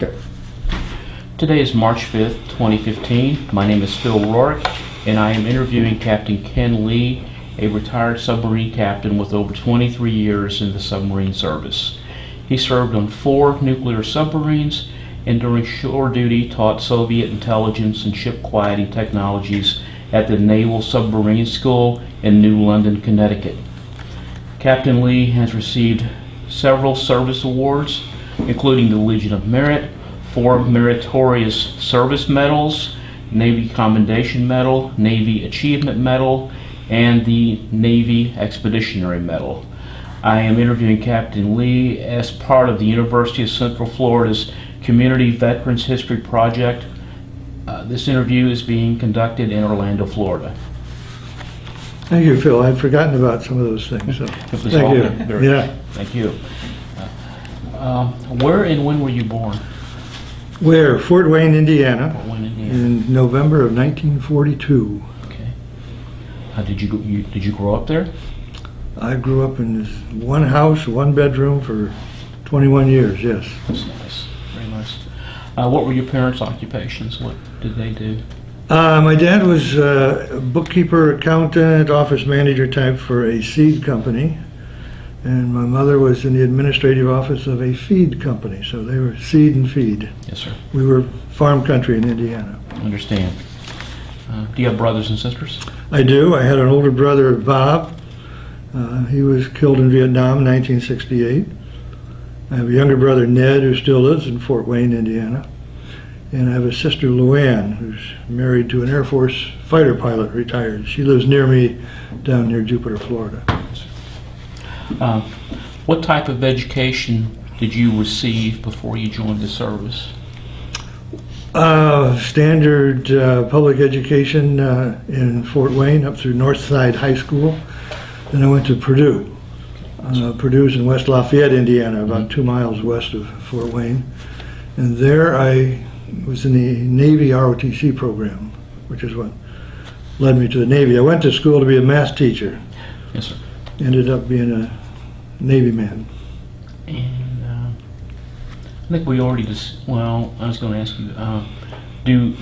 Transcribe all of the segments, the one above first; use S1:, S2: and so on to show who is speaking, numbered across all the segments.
S1: Okay. Today is March 5th, 2015. My name is Phil Rourke, and I am interviewing Captain Ken Lee, a retired submarine captain with over 23 years in the submarine service. He served on 4 nuclear submarines and during shore duty taught Soviet intelligence and ship quieting technologies at the Naval Submarine School in New London, Connecticut. Captain Lee has received several service awards, including the Legion of Merit, 4 Meritorious Service Medals, Navy Commendation Medal, Navy Achievement Medal, and the Navy Expeditionary Medal. I am interviewing Captain Lee as part of the University of Central Florida's Community Veterans History Project. This interview is being conducted in Orlando, Florida.
S2: Thank you, Phil. I'd forgotten about some of those things. So. Thank you. Yeah.
S1: Thank you. Where and when were you born?
S2: Where? Fort Wayne, Indiana,
S1: Fort Wayne, Indiana.
S2: in November of 1942.
S1: Okay. Did you grow up there?
S2: I grew up in this one house, 1 bedroom for 21 years, yes.
S1: That's nice. Very nice. What were your parents' occupations? What did they do?
S2: My dad was a bookkeeper, accountant, office manager type for a seed company. And my mother was in the administrative office of a feed company, so they were seed and feed.
S1: Yes, sir.
S2: We were farm country in Indiana.
S1: Understand. Do you have brothers and sisters?
S2: I do. I had an older brother, Bob. He was killed in Vietnam in 1968. I have a younger brother, Ned, who still lives in Fort Wayne, Indiana. And I have a sister, Luann, who's married to an Air Force fighter pilot, retired. She lives near me down near Jupiter, Florida.
S1: What type of education did you receive before you joined the service?
S2: Standard public education in Fort Wayne up through Northside High School. Then I went to Purdue. Purdue's in West Lafayette, Indiana, about 2 miles west of Fort Wayne. And there I was in the Navy ROTC program, which is what led me to the Navy. I went to school to be a math teacher.
S1: Yes, sir.
S2: Ended up being a Navy man.
S1: And I think we already well, I was going to ask you, do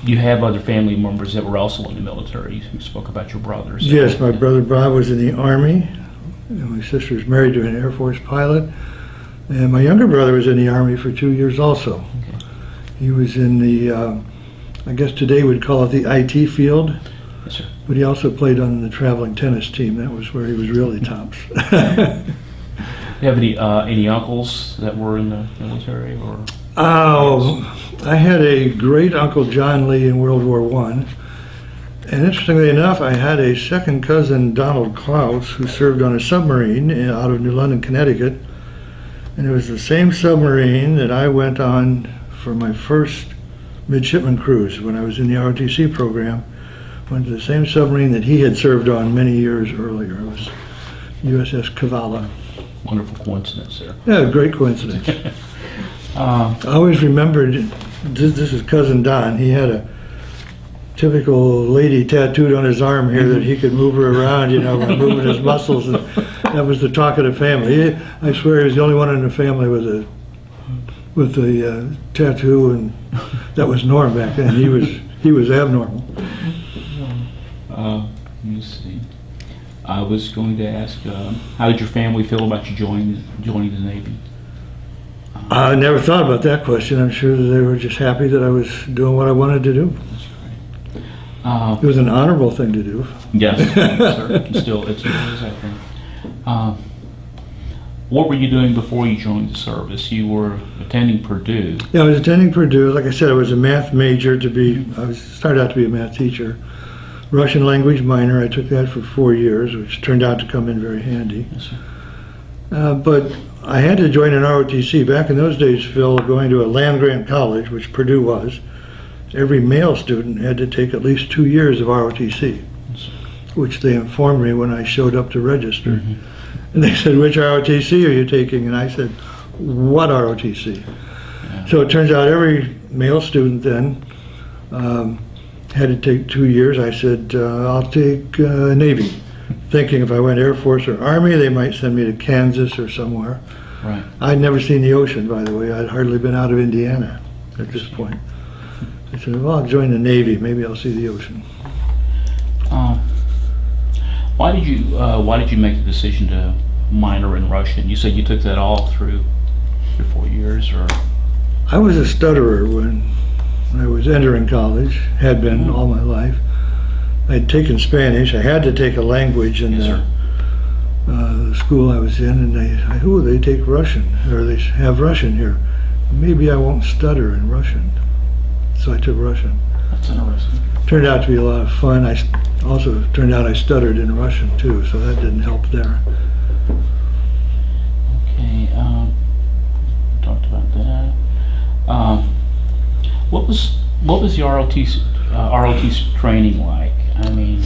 S1: you have other family members that were also in the military? You spoke about your brothers.
S2: Yes, my brother Bob was in the Army. And my sister's married to an Air Force pilot. And my younger brother was in the Army for 2 years also.
S1: Okay.
S2: He was in the, I guess today we'd call it the IT field.
S1: Yes, sir.
S2: But he also played on the traveling tennis team. That was where he was really tops.
S1: Do you have any uncles that were in the military, or?
S2: Oh, I had a great uncle, John Lee, in World War I. And interestingly enough, I had a second cousin, Donald Klaus, who served on a submarine out of New London, Connecticut. And it was the same submarine that I went on for my first midshipman cruise when I was in the ROTC program. Went to the same submarine that he had served on many years earlier. It was USS Kavala.
S1: Wonderful coincidence there.
S2: Yeah, great coincidence. I always remembered, this is Cousin Don, he had a typical lady tattooed on his arm here that he could move her around, you know, by moving his muscles. And that was the talk of the family. I swear he was the only one in the family with a tattoo, and that was norm back then. He was abnormal.
S1: Let me see. I was going to ask, how did your family feel about you joining the Navy?
S2: I never thought about that question. I'm sure that they were just happy that I was doing what I wanted to do.
S1: That's great.
S2: It was an honorable thing to do.
S1: Yes, sir. It still is, I think. What were you doing before you joined the service? You were attending Purdue.
S2: Yeah, I was attending Purdue. Like I said, I was a math major started out to be a math teacher. Russian language minor. I took that for 4 years, which turned out to come in very handy.
S1: Yes, sir.
S2: But I had to join an ROTC. Back in those days, Phil, going to a land-grant college, which Purdue was, every male student had to take at least 2 years of ROTC,
S1: Yes,
S2: which they informed me when I showed up to register.
S1: Mm-hmm.
S2: And they said, which ROTC are you taking? And I said, what ROTC?
S1: Yeah.
S2: So it turns out every male student then had to take 2 years. I said, I'll take Navy, thinking if I went Air Force or Army, they might send me to Kansas or somewhere.
S1: Right.
S2: I'd never seen the ocean, by the way. I'd hardly been out of Indiana at this point. I said, well, I'll join the Navy. Maybe I'll see the ocean.
S1: Why did you make the decision to minor in Russian? You said you took that all through your 4 years, or?
S2: I was a stutterer when I was entering college, had been all my life. I'd taken Spanish. I had to take a language in
S1: Yes,
S2: the school I was in, and they take Russian, or they have Russian here. Maybe I won't stutter in Russian. So I took Russian.
S1: That's interesting.
S2: Turned out to be a lot of fun. Also turned out I stuttered in Russian too, so that didn't help there.
S1: Okay, talked about that. What was the ROTC training like? I mean,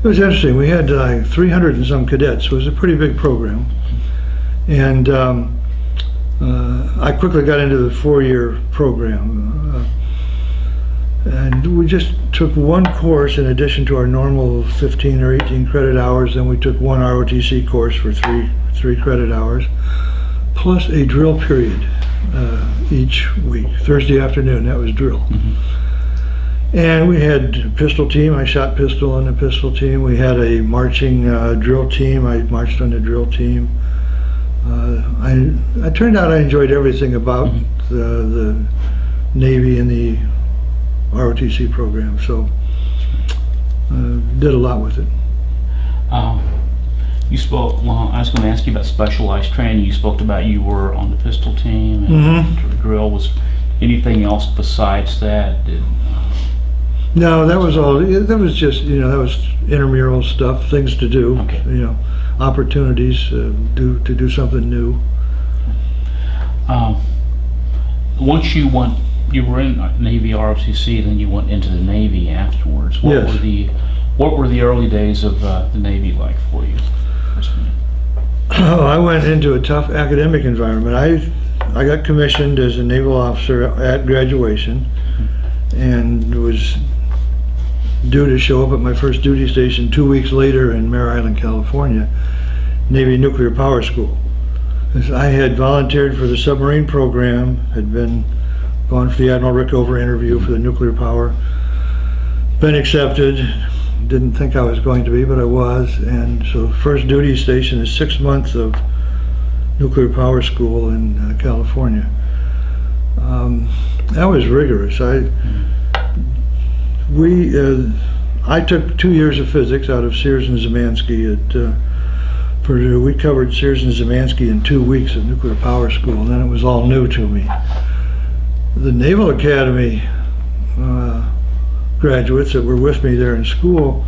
S2: It was interesting. We had 300 and some cadets. So it was a pretty big program, and I quickly got into the 4-year program. And we just took one course in addition to our normal 15 or 18 credit hours. Then we took one ROTC course for three credit hours, plus a drill period each week. Thursday afternoon, that was drill.
S1: Mm-hmm.
S2: And we had a pistol team. I shot pistol on the pistol team. We had a marching drill team. I marched on the drill team. I turned out I enjoyed everything about the Navy and the ROTC program, so did a lot with it.
S1: You spoke. Well, I was going to ask you about specialized training. You spoke about you were on the pistol team and the drill. Was anything else besides that?
S2: No, that was all. That was just that was intramural stuff, things to do.
S1: Okay.
S2: Opportunities to do something new.
S1: Once you were in Navy ROTC, then you went into the Navy afterwards.
S2: Yes.
S1: What were the early days of the Navy like for you?
S2: Oh, I went into a tough academic environment. I got commissioned as a naval officer at graduation, and was due to show up at my first duty station 2 weeks later in Mare Island, California, Navy Nuclear Power School. As I had volunteered for the submarine program, had gone for the Admiral Rickover interview for the nuclear power, been accepted. Didn't think I was going to be, but I was. And so first duty station is 6 months of nuclear power school in California. That was rigorous. I took 2 years of physics out of Sears and Zemansky at Purdue. We covered Sears and Zemansky in 2 weeks of nuclear power school, and then it was all new to me. The Naval Academy graduates that were with me there in school,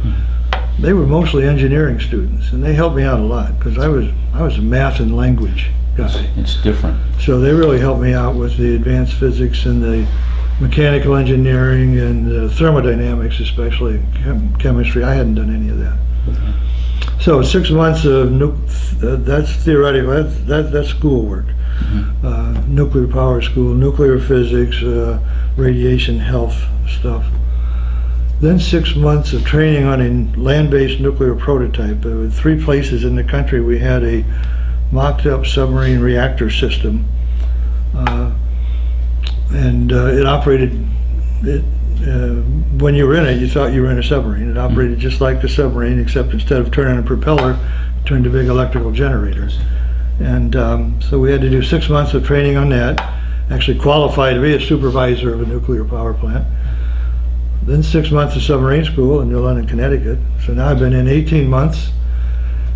S2: they were mostly engineering students, and they helped me out a lot because I was a math and language guy.
S1: It's different.
S2: So they really helped me out with the advanced physics and the mechanical engineering and the thermodynamics, especially chemistry. I hadn't done any of that. So 6 months of that's theoretical. That's schoolwork. Nuclear power school, nuclear physics, radiation health stuff. Then 6 months of training on a land-based nuclear prototype. There were 3 places in the country we had a mocked-up submarine reactor system, and it operated. When you were in it, you thought you were in a submarine. It operated just like the submarine, except instead of turning a propeller, it turned a big electrical generator. And so we had to do 6 months of training on that, actually qualify to be a supervisor of a nuclear power plant. Then 6 months of submarine school in New London, Connecticut. So now I've been in 18 months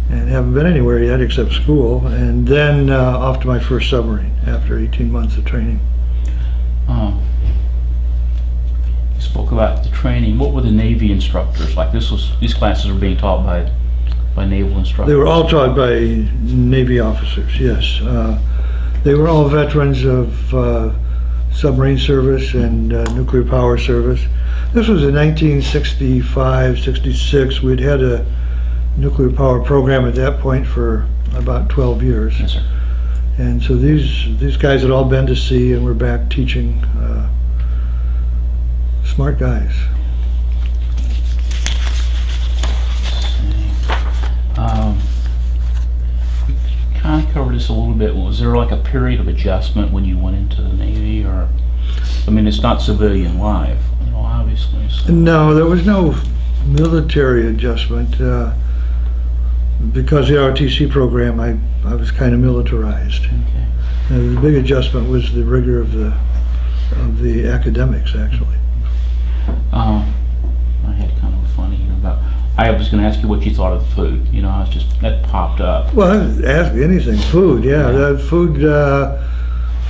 S2: and haven't been anywhere yet except school. And then off to my first submarine after 18 months of training.
S1: You spoke about the training. What were the Navy instructors like? These classes were being taught by naval instructors.
S2: They were all taught by Navy officers, yes. They were all veterans of submarine service and nuclear power service. This was in 1965, 66. We'd had a nuclear power program at that point for about 12 years.
S1: Yes, sir.
S2: And so these guys had all been to sea and were back teaching. Smart guys.
S1: We kind of cover this a little bit. Was there like a period of adjustment when you went into the Navy, or, I mean, it's not civilian life, you know, obviously. So.
S2: No, there was no military adjustment. Because the ROTC program, I was kind of militarized.
S1: Okay.
S2: The big adjustment was the rigor of the academics, actually.
S1: I had kind of a funny here about. I was going to ask you what you thought of the food. You know, I was just that popped up.
S2: Well, ask me anything. Food, yeah. Food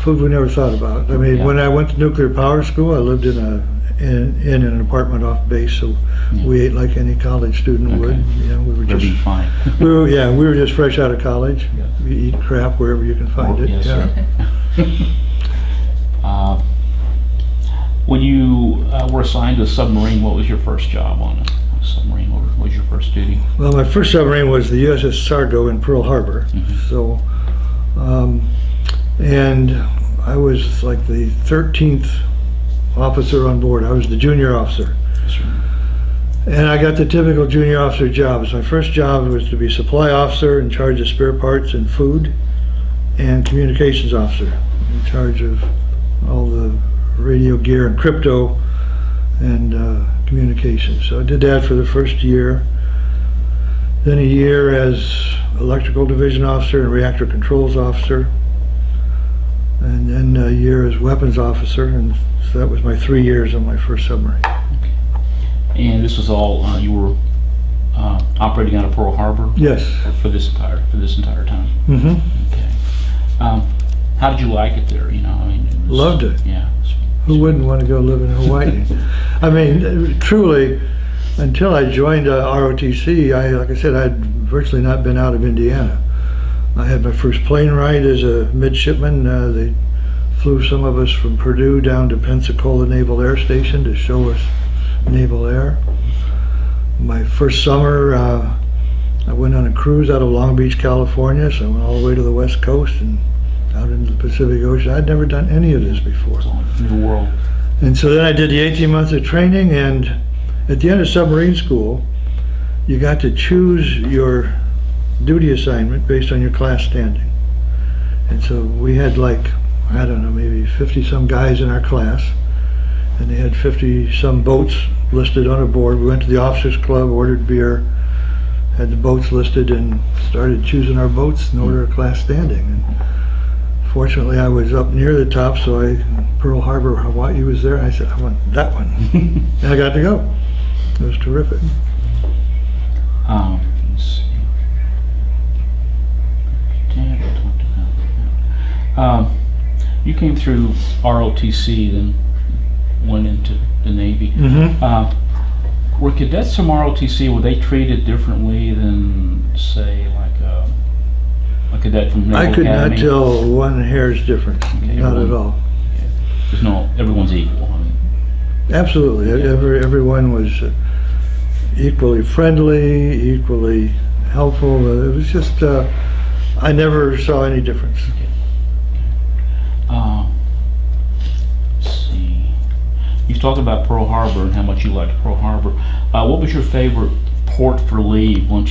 S2: we never thought about. I mean, when I went to nuclear power school, I lived in an apartment off base, so we ate like any college student would. You know, we were just
S1: fine.
S2: we were just fresh out of college. Yeah. We eat crap wherever you can find it.
S1: Yes, sir. When you were assigned to a submarine, what was your first job on a submarine? What was your first duty?
S2: Well, my first submarine was the USS Sargo in Pearl Harbor. Mm-hmm. So, and I was like the 13th officer on board. I was the junior officer.
S1: Sure.
S2: And I got the typical junior officer jobs. My first job was to be supply officer in charge of spare parts and food, and communications officer in charge of all the radio gear and crypto and communications. So I did that for the first year. Then a year as electrical division officer and reactor controls officer. And then a year as weapons officer, and so that was my 3 years on my first submarine.
S1: And this was all you were operating out of Pearl Harbor.
S2: Yes.
S1: For this entire time.
S2: Mm-hmm.
S1: Okay. How did you like it there? You know, I mean,
S2: loved it.
S1: Yeah.
S2: Who wouldn't want to go live in Hawaii? I mean, truly, until I joined ROTC, like I said, I had virtually not been out of Indiana. I had my first plane ride as a midshipman. They flew some of us from Purdue down to Pensacola Naval Air Station to show us naval air. My first summer, I went on a cruise out of Long Beach, California, so I went all the way to the West Coast and out into the Pacific Ocean. I'd never done any of this before.
S1: It's all new world.
S2: And so then I did the 18 months of training, and at the end of submarine school, you got to choose your duty assignment based on your class standing. And so we had like, I don't know, maybe 50 some guys in our class, and they had 50 some boats listed on a board. We went to the officers club, ordered beer, had the boats listed, and started choosing our boats in order of class standing. And fortunately, I was up near the top, so Pearl Harbor, Hawaii was there. I said, I want that one. And I got to go. It was terrific.
S1: Let's see. You came through ROTC, then went into the Navy.
S2: Mm-hmm.
S1: Were cadets from ROTC, were they treated differently than, say, like a cadet from Naval
S2: I could
S1: Academy?
S2: not tell one hair's difference.
S1: Okay,
S2: Not at all.
S1: Yeah. There's no, everyone's equal. I mean,
S2: Absolutely. Everyone was equally friendly, equally helpful. It was just, I never saw any difference.
S1: Let's see. You've talked about Pearl Harbor and how much you liked Pearl Harbor. What was your favorite port for leave while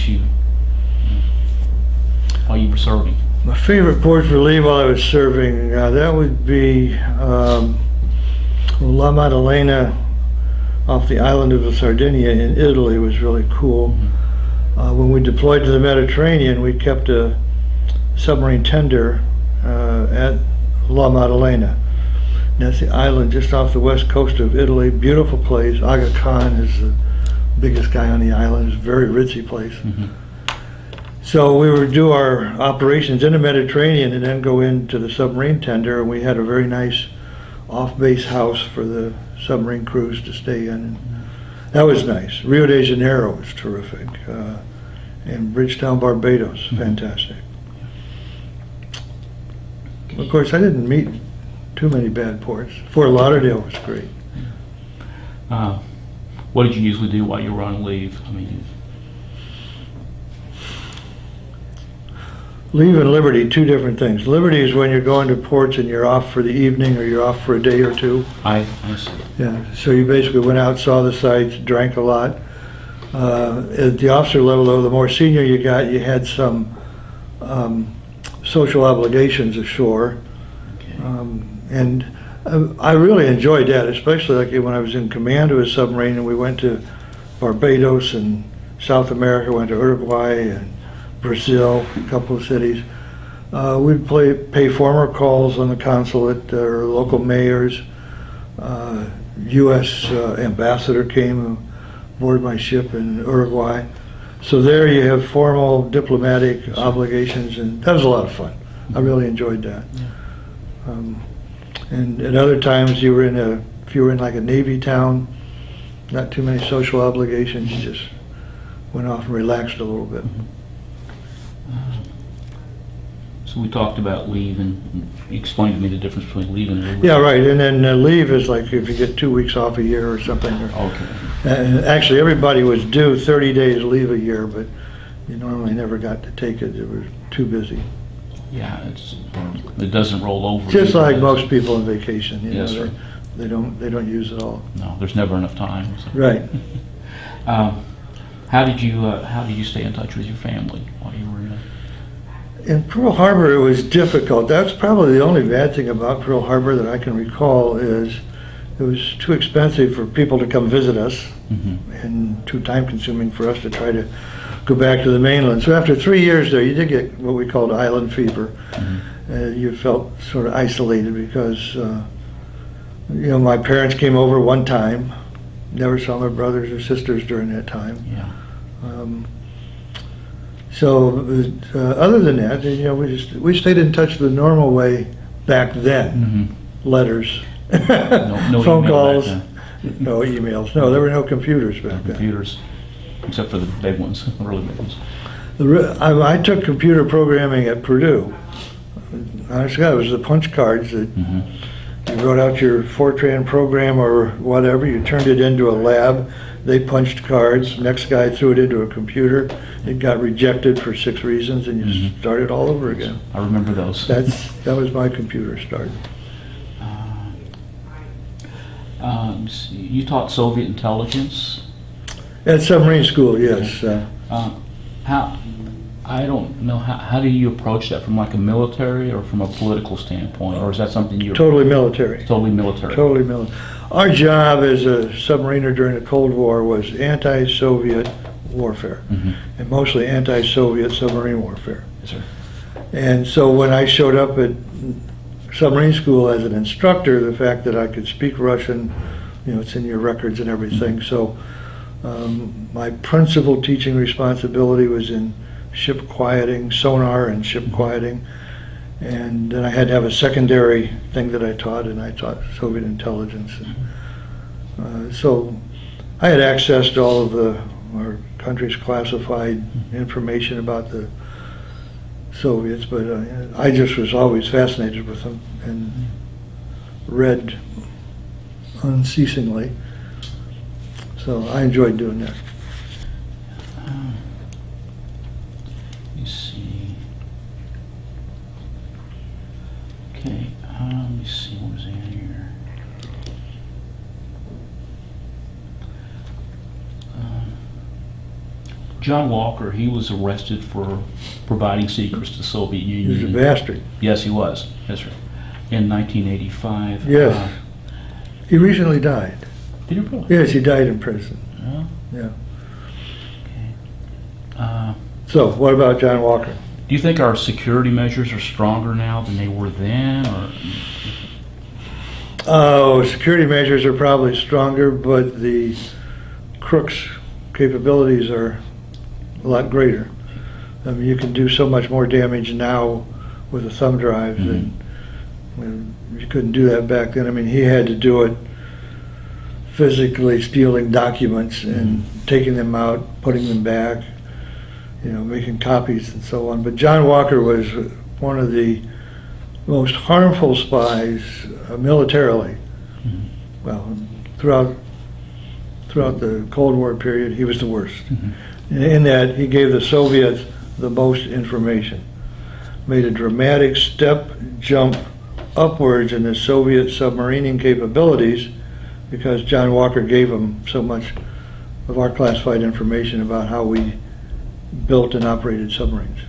S1: you were serving?
S2: My favorite port for leave while I was serving, that would be La Maddalena off the island of Sardinia in Italy. Was really cool. Mm-hmm. When we deployed to the Mediterranean, we kept a submarine tender at La Maddalena. And that's the island just off the west coast of Italy. Beautiful place. Aga Khan is the biggest guy on the island. It's a very ritzy place. Mm-hmm. So we would do our operations in the Mediterranean and then go into the submarine tender, and we had a very nice off-base house for the submarine crews to stay in. And that was nice. Rio de Janeiro was terrific. And Bridgetown, Barbados, fantastic. Of course, I didn't meet too many bad ports. Fort Lauderdale was great.
S1: What did you usually do while you were on leave? I mean,
S2: Leave and liberty, two different things. Liberty is when you're going to ports and you're off for the evening or you're off for a day or two.
S1: I see.
S2: Yeah, so you basically went out, saw the sights, drank a lot. At the officer level, though, the more senior you got, you had some social obligations ashore.
S1: Okay.
S2: And I really enjoyed that, especially like when I was in command of a submarine and we went to Barbados and South America, went to Uruguay and Brazil, a couple of cities. We'd pay former calls on the consulate or local mayors. U.S. ambassador came aboard my ship in Uruguay. So there you have formal diplomatic obligations, and that was a lot of fun. I really enjoyed that. And at other times if you were in like a Navy town, not too many social obligations, you just went off and relaxed a little bit.
S1: So we talked about leave, and you explained to me the difference between leave and leave.
S2: Yeah, right, and then leave is like if you get 2 weeks off a year or something.
S1: Okay.
S2: Actually, everybody was due 30 days leave a year, but you normally never got to take it. It was too busy.
S1: Yeah, it doesn't roll over.
S2: Just like most people on vacation, you
S1: Yes,
S2: know,
S1: sir.
S2: they don't use it all.
S1: No, there's never enough time. So.
S2: Right.
S1: How did you stay in touch with your family while you were in?
S2: In Pearl Harbor, it was difficult. That's probably the only bad thing about Pearl Harbor that I can recall is it was too expensive for people to come visit us and too time-consuming for us to try to go back to the mainland. So after 3 years there, you did get what we called island fever. You felt sort of isolated because, my parents came over one time, never saw my brothers or sisters during that time.
S1: Yeah.
S2: Other than that, we stayed in touch the normal way back then. Letters,
S1: No
S2: phone
S1: email
S2: calls,
S1: back
S2: no emails. No, there were no computers back then.
S1: computers, except for the big ones, the really big ones.
S2: I took computer programming at Purdue. Honestly, it was the punch cards that you wrote out your Fortran program or whatever, you turned it into a lab, they punched cards, next guy threw it into a computer, it got rejected for 6 reasons, and you started all over again.
S1: I remember those.
S2: That was my computer start.
S1: Let's see. You taught Soviet intelligence.
S2: At submarine school, yes.
S1: I don't know, how do you approach that, from like a military or from a political standpoint, or is that something you're...
S2: Totally military.
S1: Totally military.
S2: Totally military. Our job as a submariner during the Cold War was anti-Soviet warfare, and mostly anti-Soviet submarine warfare.
S1: Yes, sir.
S2: And so when I showed up at submarine school as an instructor, the fact that I could speak Russian, it's in your records and everything. So my principal teaching responsibility was in ship quieting, sonar and ship quieting. And then I had to have a secondary thing that I taught, and I taught Soviet intelligence. So I had access to all of our country's classified information about the Soviets, but I just was always fascinated with them and read unceasingly. So I enjoyed doing that.
S1: Let me see. Okay, let me see, what was in here? John Walker, he was arrested for providing secrets to the Soviet
S2: He
S1: Union.
S2: was a bastard.
S1: Yes, he was. Yes, sir. In 1985.
S2: Yes. He recently died.
S1: Did he really?
S2: Yes, he died in prison.
S1: Yeah.
S2: Yeah. So, what about John Walker?
S1: Do you think our security measures are stronger now than they were then, or?
S2: Oh, security measures are probably stronger, but the crooks' capabilities are a lot greater. I mean, you can do so much more damage now with a thumb drive than you couldn't do that back then. I mean, he had to do it physically stealing documents and taking them out, putting them back, making copies and so on. But John Walker was one of the most harmful spies militarily. Well, throughout the Cold War period, he was the worst. In that he gave the Soviets the most information, made a dramatic step jump upwards in the Soviet submarining capabilities because John Walker gave them so much of our classified information about how we built and operated submarines.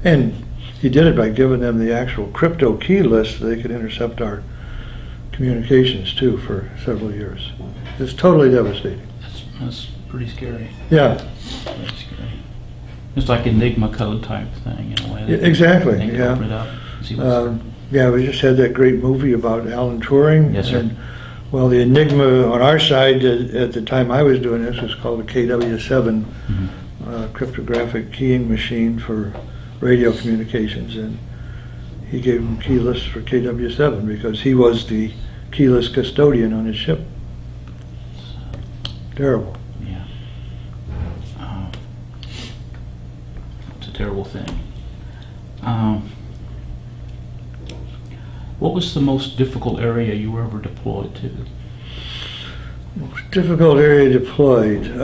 S2: And he did it by giving them the actual crypto key list so they could intercept our communications too for several years. It's totally devastating.
S1: That's pretty scary.
S2: Yeah,
S1: Pretty scary. It's like Enigma code type thing in a way.
S2: exactly.
S1: They can
S2: Yeah.
S1: open it up and see what's
S2: Yeah, we just had that great movie about Alan Turing.
S1: Yes, sir.
S2: And, well, the Enigma on our side at the time I was doing this was called a KW7 cryptographic keying machine for radio communications, and he gave him key lists for KW7 because he was the keyless custodian on his ship. Terrible.
S1: Yeah. It's a terrible thing. What was the most difficult area you were ever deployed to?
S2: Most difficult area deployed.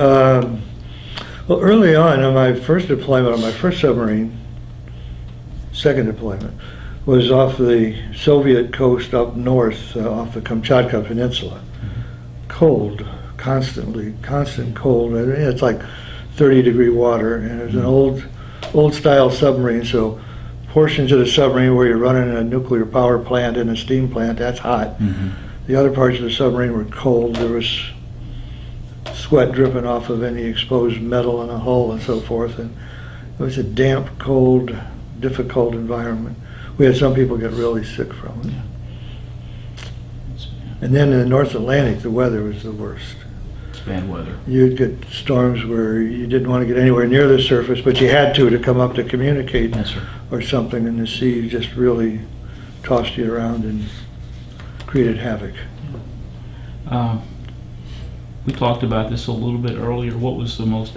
S2: Well, early on my first deployment on my first submarine, second deployment, was off the Soviet coast up north, off the Kamchatka Peninsula. Cold, constant cold. It's like 30-degree water, and it was an old style submarine, so portions of the submarine where you're running a nuclear power plant and a steam plant, that's hot. The other parts of the submarine were cold. There was sweat dripping off of any exposed metal in the hull and so forth, and it was a damp, cold, difficult environment. We had some people get really sick from it. And then in the North Atlantic, the weather was the worst.
S1: It's bad weather.
S2: You'd get storms where you didn't want to get anywhere near the surface, but you had to come up to communicate.
S1: Yes, sir.
S2: Or something, and the sea just really tossed you around and created havoc.
S1: We talked about this a little bit earlier. What was the most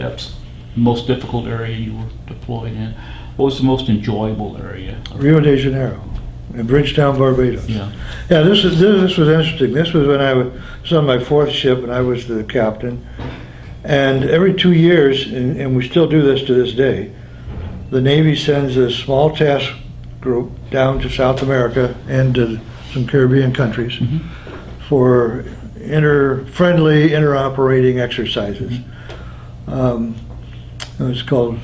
S1: difficult area you were deployed in? What was the most enjoyable area?
S2: Rio de Janeiro, in Bridgetown, Barbados.
S1: Yeah.
S2: Yeah, this was interesting. This was when I was on my fourth ship, and I was the captain. And every 2 years, and we still do this to this day, the Navy sends a small task group down to South America and to some Caribbean countries for friendly interoperating exercises. It was called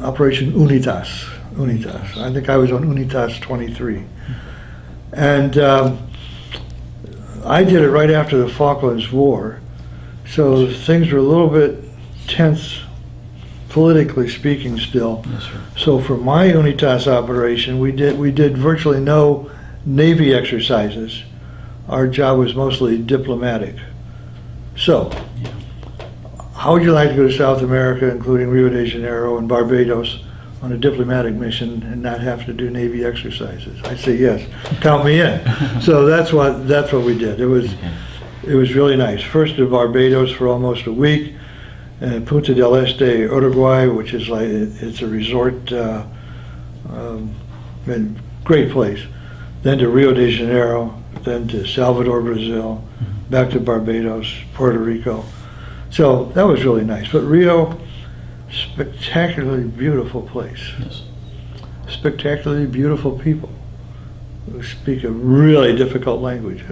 S2: Operation Unitas. I think I was on Unitas 23. And I did it right after the Falklands War, so things were a little bit tense, politically speaking still.
S1: Yes, sir.
S2: So for my Unitas operation, we did virtually no Navy exercises. Our job was mostly diplomatic. So, how would you like to go to South America, including Rio de Janeiro and Barbados, on a diplomatic mission and not have to do Navy exercises? I say yes. Count me in. So that's what we did. It was really nice. First to Barbados for almost a week, and Punta del Este, Uruguay, which is like it's a resort, great place. Then to Rio de Janeiro, then to Salvador, Brazil, back to Barbados, Puerto Rico. So that was really nice. But Rio, spectacularly beautiful place.
S1: Yes.
S2: Spectacularly beautiful people who speak a really difficult language.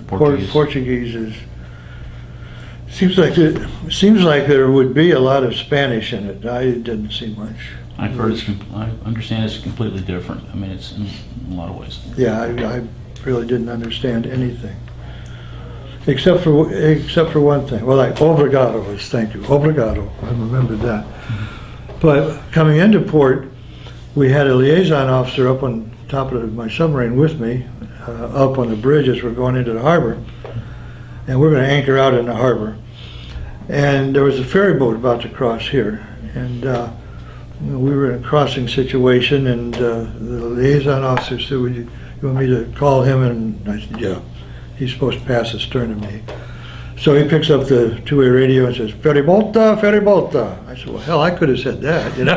S2: Portuguese seems like there would be a lot of Spanish in it. I didn't see much.
S1: I've heard I understand it's completely different. I mean, it's in a lot of ways.
S2: Yeah, I really didn't understand anything. Except for one thing. Well, like obrigado is thank you. Obrigado. I remembered that. But coming into port, we had a liaison officer up on top of my submarine with me, up on the bridge as we're going into the harbor. And we're going to anchor out in the harbor. And there was a ferry boat about to cross here. And we were in a crossing situation, and the liaison officer said, you want me to call him? And I said, yeah. He's supposed to pass astern of me. So he picks up the two-way radio and says, ferry volta, ferry volta. I said, well, hell, I could have said that, you know.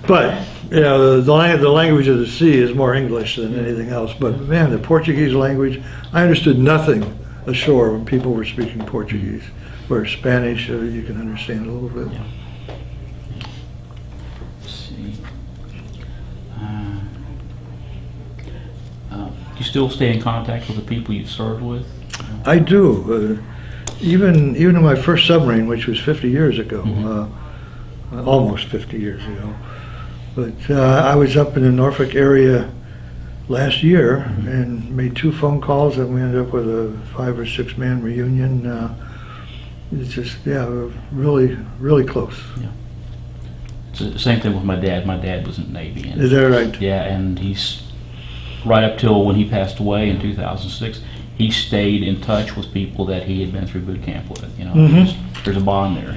S2: But, you know, the language of the sea is more English than anything else. But, man, the Portuguese language, I understood nothing ashore when people were speaking Portuguese. Where Spanish, you can understand a little bit.
S1: Yeah. Let's see. Do you still stay in contact with the people you served with?
S2: I do. Even in my first submarine, which was 50 years ago, almost 50 years ago, But I was up in the Norfolk area last year and made 2 phone calls, and we ended up with a 5 or 6 man reunion. It's just, really, really close.
S1: Yeah. It's the same thing with my dad. My dad was in the Navy. And,
S2: Is that right?
S1: yeah, and he's right up till when he passed away in 2006. He stayed in touch with people that he had been through boot camp with. There's a bond there.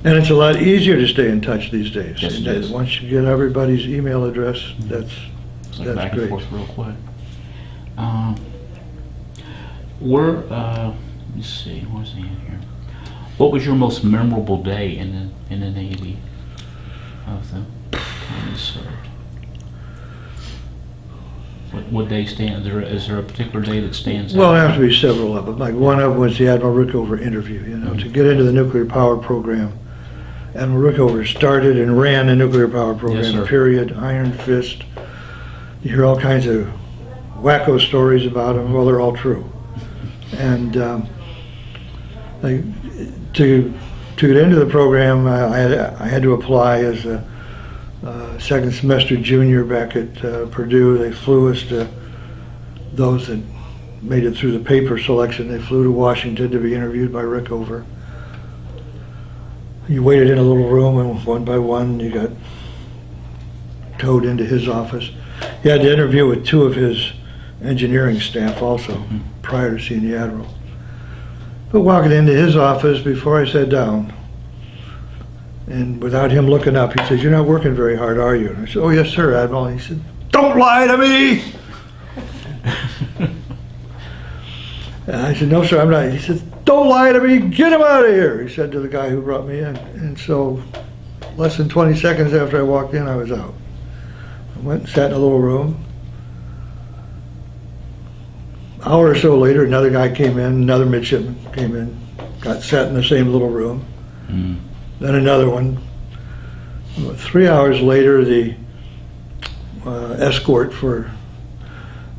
S2: And it's a lot easier to stay in touch these days.
S1: Yes, it is.
S2: Once you get everybody's email address, that's
S1: Like back
S2: great.
S1: and forth real quick. Let me see, where's the end here? What was your most memorable day in the Navy of the time you served? What day stands? Is there a particular day that stands
S2: Well,
S1: out?
S2: there have to be several of them. Like one of them was the Admiral Rickover interview. To get into the nuclear power program. Admiral Rickover started and ran the nuclear power program,
S1: Yes, sir.
S2: period, iron fist. You hear all kinds of wacko stories about him. Well, they're all true. And to get into the program, I had to apply as a second semester junior back at Purdue. They flew us to those that made it through the paper selection. They flew to Washington to be interviewed by Rickover. You waited in a little room, and one by one you got towed into his office. He had to interview with 2 of his engineering staff also, prior to seeing the Admiral. But walking into his office, before I sat down, and without him looking up, he says, "You're not working very hard, are you?" And I said, "Oh, yes, sir, Admiral." And he said, "Don't lie to me!" And I said, "No, sir, I'm not." He said, "Don't lie to me, get him out of here," he said to the guy who brought me in. And so, less than 20 seconds after I walked in, I was out. I went and sat in a little room. An hour or so later, another guy came in, another midshipman came in, got sat in the same little room. Then another one. About 3 hours later, the escort for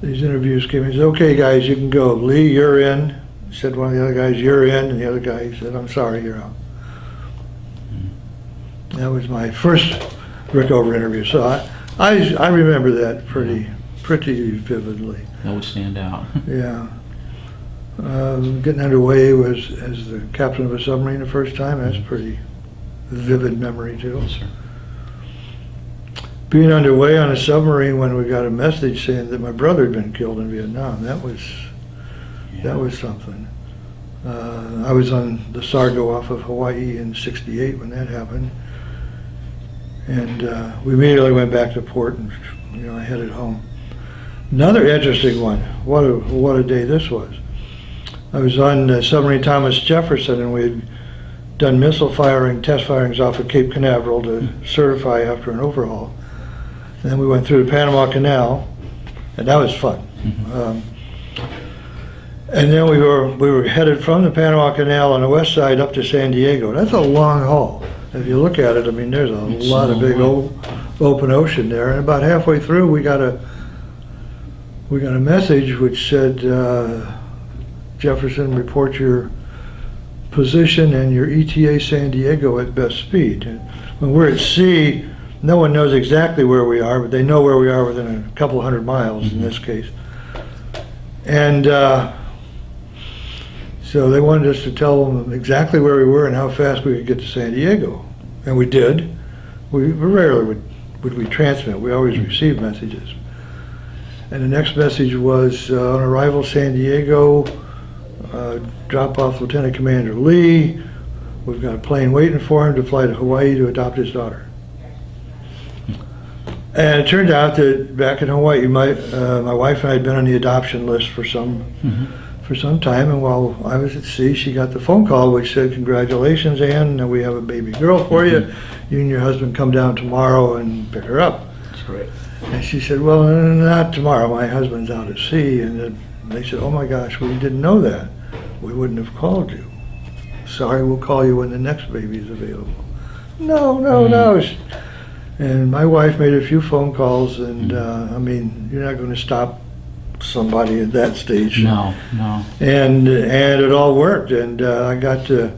S2: these interviews came in and said, "Okay, guys, you can go. Lee, you're in." Said one of the other guys, "You're in," and the other guy said, "I'm sorry, you're out." That was my first Rickover interview, so I remember that pretty vividly.
S1: That would stand out.
S2: Yeah. Getting underway was as the captain of a submarine the first time. That's a pretty vivid memory too.
S1: Yes, sir.
S2: Being underway on a submarine when we got a message saying that my brother had been killed in Vietnam, that was something. I was on the Sargo off of Hawaii in '68 when that happened, and we immediately went back to port, and I headed home. Another interesting one. What a day this was. I was on submarine Thomas Jefferson, and we had done missile firing, test firings off of Cape Canaveral to certify after an overhaul. And then we went through the Panama Canal, and that was fun. And then we were headed from the Panama Canal on the west side up to San Diego. That's a long haul. If you look at it, I mean, there's a lot of big open ocean there. And about halfway through, we got a message which said, "Jefferson, report your position and your ETA San Diego at best speed." And when we're at sea, no one knows exactly where we are, but they know where we are within a couple hundred miles in this case. And so they wanted us to tell them exactly where we were and how fast we could get to San Diego. And we did. We rarely would we transmit. We always receive messages. And the next message was, on arrival San Diego, drop off Lieutenant Commander Lee. We've got a plane waiting for him to fly to Hawaii to adopt his daughter. And it turned out that back in Hawaii, my wife and I had been on the adoption list for some time, and while I was at sea, she got the phone call which said, "Congratulations, Ann, we have a baby girl for you. You and your husband come down tomorrow and pick her up."
S1: That's great.
S2: And she said, "Well, not tomorrow. My husband's out at sea." And they said, "Oh my gosh, we didn't know that. We wouldn't have called you. Sorry, we'll call you when the next baby is available." No. And my wife made a few phone calls, and I mean, you're not going to stop somebody at that stage.
S1: No.
S2: And it all worked, and I got to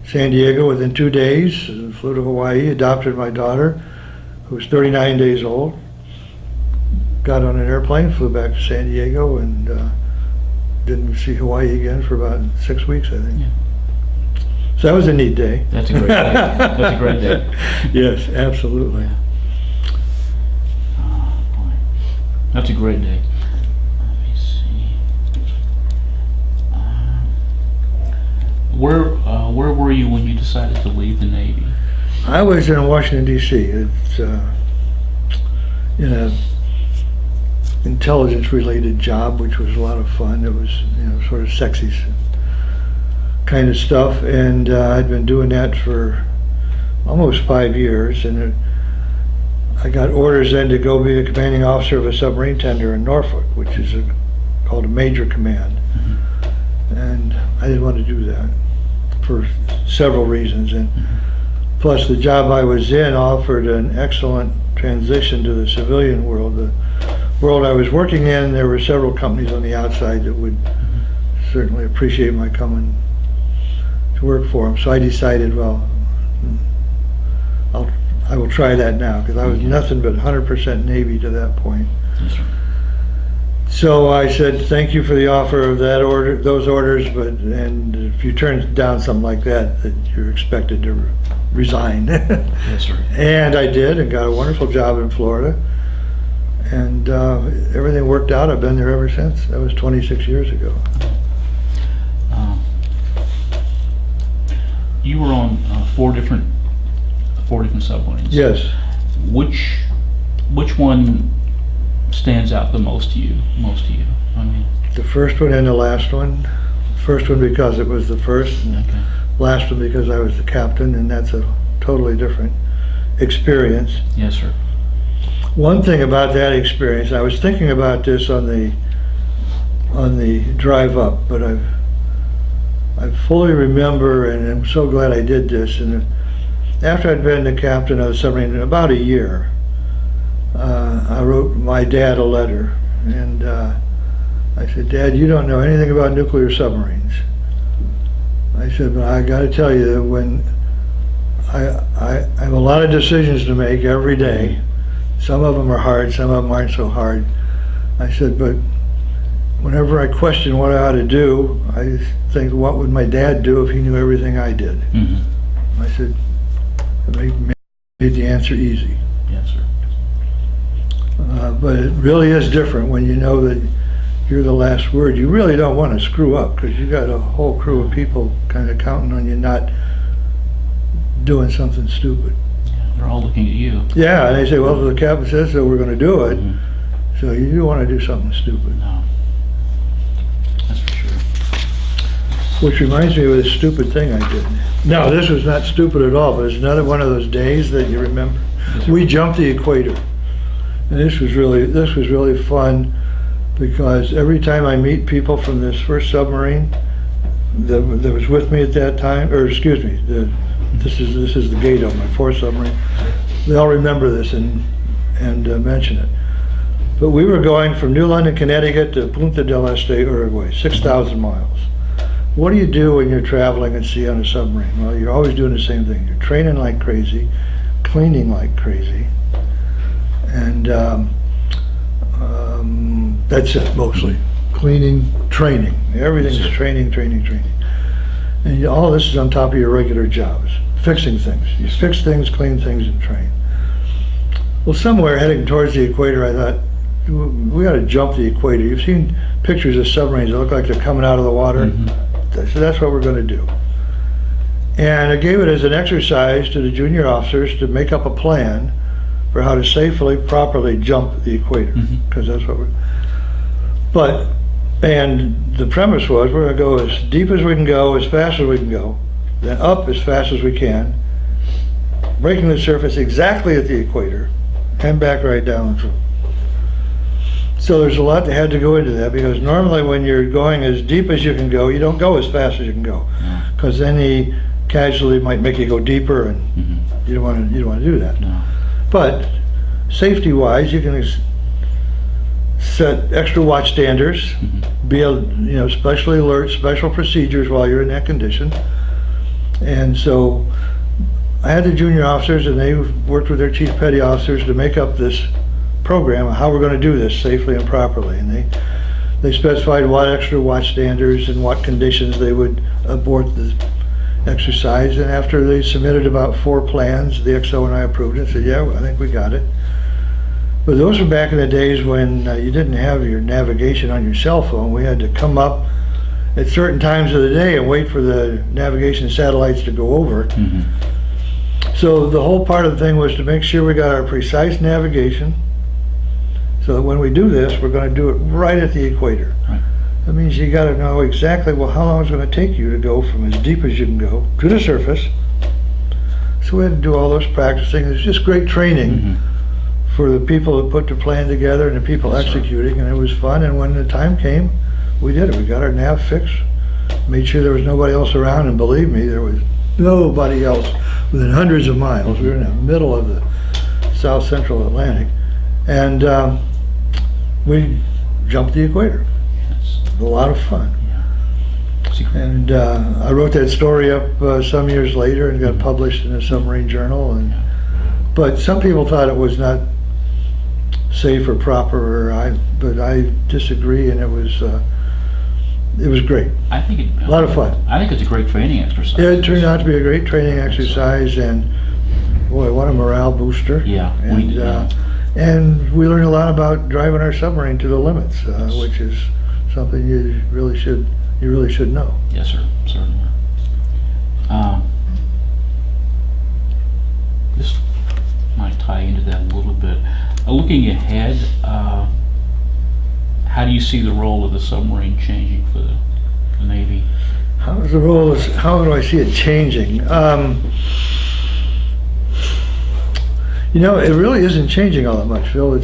S2: San Diego within 2 days, flew to Hawaii, adopted my daughter, who was 39 days old, got on an airplane, flew back to San Diego, and didn't see Hawaii again for about 6 weeks, I think.
S1: Yeah.
S2: So that was a neat day.
S1: That's a great day. That's a great day.
S2: Yes, absolutely.
S1: Oh, boy. That's a great day. Let me see. Where were you when you decided to leave the Navy?
S2: I was in Washington, D.C. It's in a intelligence-related job, which was a lot of fun. It was, sort of sexy kind of stuff, and I'd been doing that for almost 5 years, and I got orders then to go be the commanding officer of a submarine tender in Norfolk, which is called a major command. And I didn't want to do that for several reasons, and plus the job I was in offered an excellent transition to the civilian world. The world I was working in, there were several companies on the outside that would certainly appreciate my coming to work for them. So I decided, well, I will try that now, because I was nothing but 100% Navy to that point.
S1: Yes, sir.
S2: So I said, thank you for the offer of those orders, and if you turn down something like that, that you're expected to resign.
S1: Yes, sir.
S2: And I did, and got a wonderful job in Florida, and everything worked out. I've been there ever since. That was 26 years ago.
S1: You were on four different submarines.
S2: Yes.
S1: Which one stands out the most to you? I mean,
S2: The first one and the last one. First one because it was the first, and
S1: okay.
S2: last one because I was the captain, and that's a totally different experience.
S1: Yes, sir.
S2: One thing about that experience, I was thinking about this on the drive up, but I fully remember, and I'm so glad I did this. And after I'd been the captain of the submarine in about a year, I wrote my dad a letter, and I said, Dad, you don't know anything about nuclear submarines. I said, but I got to tell you that when I have a lot of decisions to make every day. Some of them are hard, some of them aren't so hard. I said, but whenever I question what I ought to do, I think, what would my dad do if he knew everything I did?
S1: Mm-hmm.
S2: I said, it made the answer easy.
S1: Yes, sir.
S2: But it really is different when you know that you're the last word. You really don't want to screw up, because you got a whole crew of people kind of counting on you not doing something stupid.
S1: Yeah, they're all looking at you.
S2: Yeah, and they say, well, the captain says so, we're going to do it.
S1: Mhm.
S2: So you do want to do something stupid.
S1: No, that's for sure.
S2: Which reminds me of a stupid thing I did. No, this was not stupid at all, but it's another one of those days that you remember.
S1: Yes, sir.
S2: We jumped the equator. And this was really fun, because every time I meet people from this first submarine that was with me at that time, or excuse me, this is the gate of my fourth submarine, they all remember this and mention it. But we were going from New London, Connecticut to Punta del Este, Uruguay, 6,000 miles. What do you do when you're traveling at sea on a submarine? Well, you're always doing the same thing. You're training like crazy, cleaning like crazy, and that's it, mostly. Cleaning, training. Everything's training. And all this is on top of your regular jobs. Fixing things. You fix things, clean things, and train. Well, somewhere heading towards the equator, I thought, we got to jump the equator. You've seen pictures of submarines that look like they're coming out of the water.
S1: Mm-hmm.
S2: So that's what we're going to do. And I gave it as an exercise to the junior officers to make up a plan for how to safely, properly jump the equator, because that's what and the premise was, we're going to go as deep as we can go, as fast as we can go, then up as fast as we can, breaking the surface exactly at the equator, and back right down through. So there's a lot that had to go into that, because normally when you're going as deep as you can go, you don't go as fast as you can go, because any casualty might make you go deeper, and you don't want to do that.
S1: No.
S2: But safety-wise, you can set extra watch standards, be able, specially alert, special procedures while you're in that condition. And so I had the junior officers, and they worked with their chief petty officers to make up this program of how we're going to do this safely and properly. And they specified what extra watch standards and what conditions they would abort the exercise. And after they submitted about 4 plans, the XO and I approved it and said, yeah, I think we got it. But those were back in the days when you didn't have your navigation on your cell phone. We had to come up at certain times of the day and wait for the navigation satellites to go over. So the whole part of the thing was to make sure we got our precise navigation, so that when we do this, we're going to do it right at the equator.
S1: Right.
S2: That means you got to know exactly, well, how long it's going to take you to go from as deep as you can go to the surface. So we had to do all this practicing. It was just great training for the people who put the plan together and the people executing, and it was fun. And when the time came, we did it. We got our nav fixed, made sure there was nobody else around, and believe me, there was nobody else within hundreds of miles. We were in the middle of the south central Atlantic, and we jumped the equator. A lot of fun. And I wrote that story up some years later and got published in a submarine journal. But some people thought it was not safe or proper, but I disagree, and it was great.
S1: I think
S2: A lot of fun.
S1: I think it's a great training exercise.
S2: Yeah, it turned out to be a great training exercise, and boy, what a morale booster.
S1: Yeah.
S2: And we learned a lot about driving our submarine to the limits, which is something you really should know.
S1: Yes, sir. Certainly. This might tie into that a little bit. Looking ahead, how do you see the role of the submarine changing for the Navy?
S2: How do I see it changing? It really isn't changing all that much, Phil.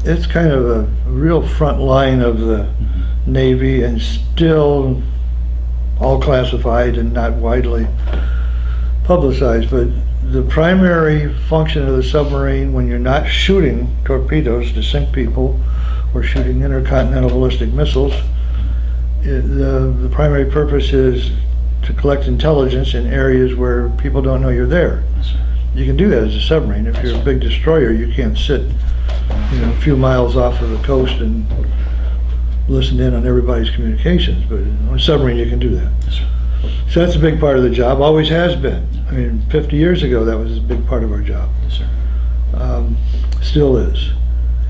S2: It's kind of a real front line of the Navy, and still all classified and not widely publicized. But the primary function of the submarine, when you're not shooting torpedoes to sink people or shooting intercontinental ballistic missiles, the primary purpose is to collect intelligence in areas where people don't know you're there. You can do that as a submarine. If you're a big destroyer, you can't sit a few miles off of the coast and listen in on everybody's communications. But on a submarine, you can do that. So that's a big part of the job, always has been. I mean, 50 years ago, that was a big part of our job.
S1: Yes, sir.
S2: Still is.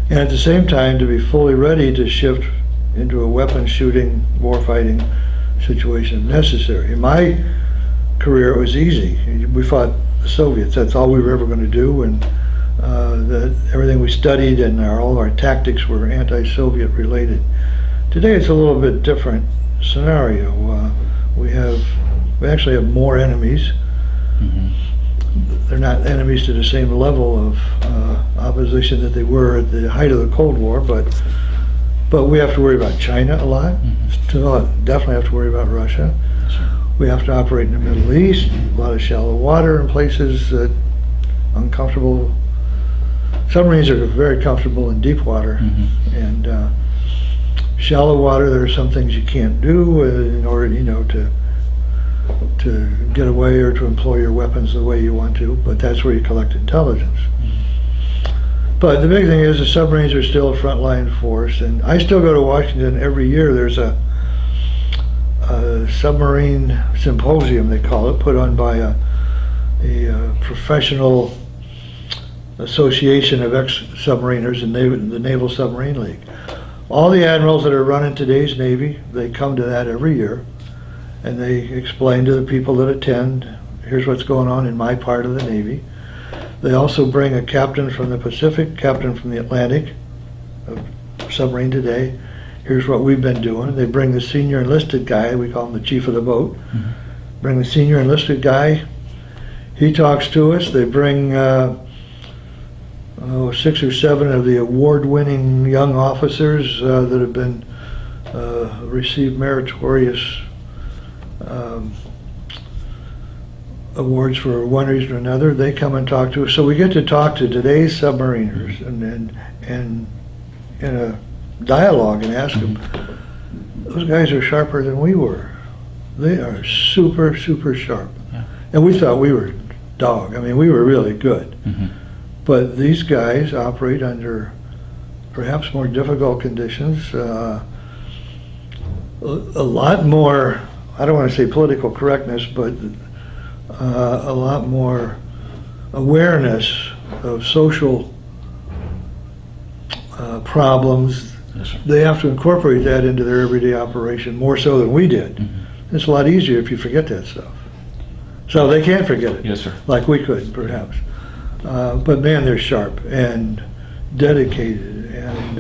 S2: And at the same time, to be fully ready to shift into a weapon shooting, warfighting situation if necessary. In my career, it was easy. We fought the Soviets. That's all we were ever going to do, and everything we studied and all of our tactics were anti-Soviet related. Today, it's a little bit different scenario. We actually have more enemies. They're not enemies to the same level of opposition that they were at the height of the Cold War, but we have to worry about China a lot. Still definitely have to worry about Russia. We have to operate in the Middle East, a lot of shallow water in places that uncomfortable. Submarines are very comfortable in deep water, and shallow water, there are some things you can't do in order, to get away or to employ your weapons the way you want to, but that's where you collect intelligence. But the big thing is the submarines are still a frontline force, and I still go to Washington every year. There's a submarine symposium, they call it, put on by a professional association of ex-submariners in the Naval Submarine League. All the admirals that are running today's Navy, they come to that every year, and they explain to the people that attend, here's what's going on in my part of the Navy. They also bring a captain from the Pacific, captain from the Atlantic, a submarine today. Here's what we've been doing. They bring the senior enlisted guy, we call him the chief of the boat. Bring the senior enlisted guy, he talks to us. They bring 6 or 7 of the award-winning young officers that have been received meritorious awards for one reason or another. They come and talk to us. So we get to talk to today's submariners and in a dialogue and ask them, those guys are sharper than we were. They are super, super sharp. And we thought we were dog. I mean, we were really good.
S1: Mhm.
S2: But these guys operate under perhaps more difficult conditions, a lot more, I don't want to say political correctness, but a lot more awareness of social problems.
S1: Yes, sir.
S2: They have to incorporate that into their everyday operation more so than we did.
S1: Mhm.
S2: It's a lot easier if you forget that stuff. So they can't forget it.
S1: Yes, sir.
S2: Like we could, perhaps. But man, they're sharp and dedicated, and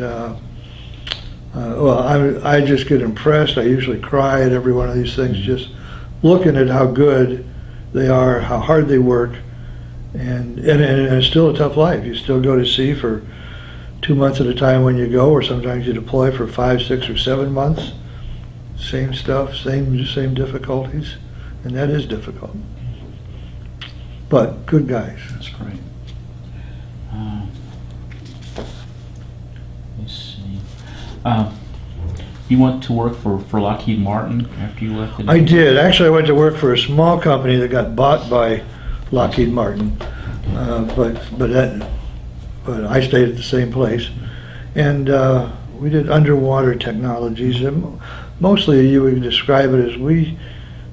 S2: well, I just get impressed. I usually cry at every one of these things, just looking at how good they are, how hard they work, and it's still a tough life. You still go to sea for 2 months at a time when you go, or sometimes you deploy for 5, 6, or 7 months. Same stuff, same difficulties, and that is difficult. But good guys.
S1: That's great. Let's see. You went to work for Lockheed Martin after you left the
S2: I
S1: Navy?
S2: did. Actually, I went to work for a small company that got bought by Lockheed Martin, but I stayed at the same place, and we did underwater technologies. And mostly, you would describe it as we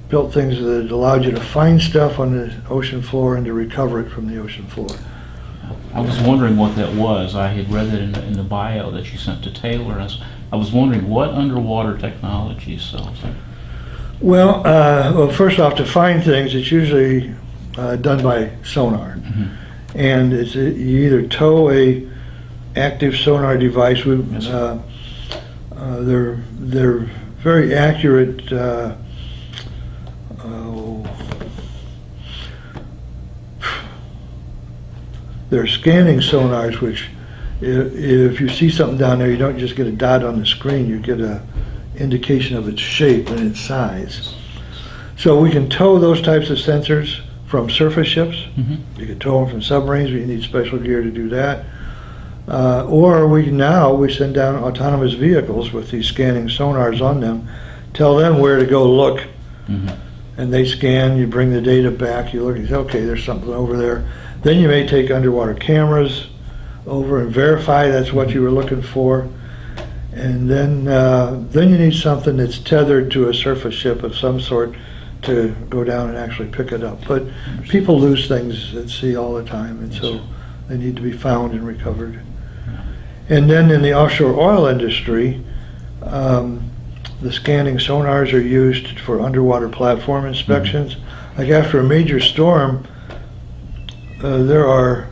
S2: built things that allowed you to find stuff on the ocean floor and to recover it from the ocean floor.
S1: I was wondering what that was. I had read it in the bio that you sent to Taylor. I was wondering what underwater technology. So,
S2: Well, first off, to find things, it's usually done by sonar, and it's you either tow a active sonar device.
S1: Yes, sir.
S2: They're very accurate. They're scanning sonars, which if you see something down there, you don't just get a dot on the screen, you get a indication of its shape and its size. So we can tow those types of sensors from surface ships. You can tow them from submarines, but you need special gear to do that. Or we send down autonomous vehicles with these scanning sonars on them, tell them where to go look, and they scan, you bring the data back, you look and say, okay, there's something over there. Then you may take underwater cameras over and verify that's what you were looking for. And then you need something that's tethered to a surface ship of some sort to go down and actually pick it up. But people lose things at sea all the time, and so they need to be found and recovered. And then in the offshore oil industry, the scanning sonars are used for underwater platform inspections. Like after a major storm, there are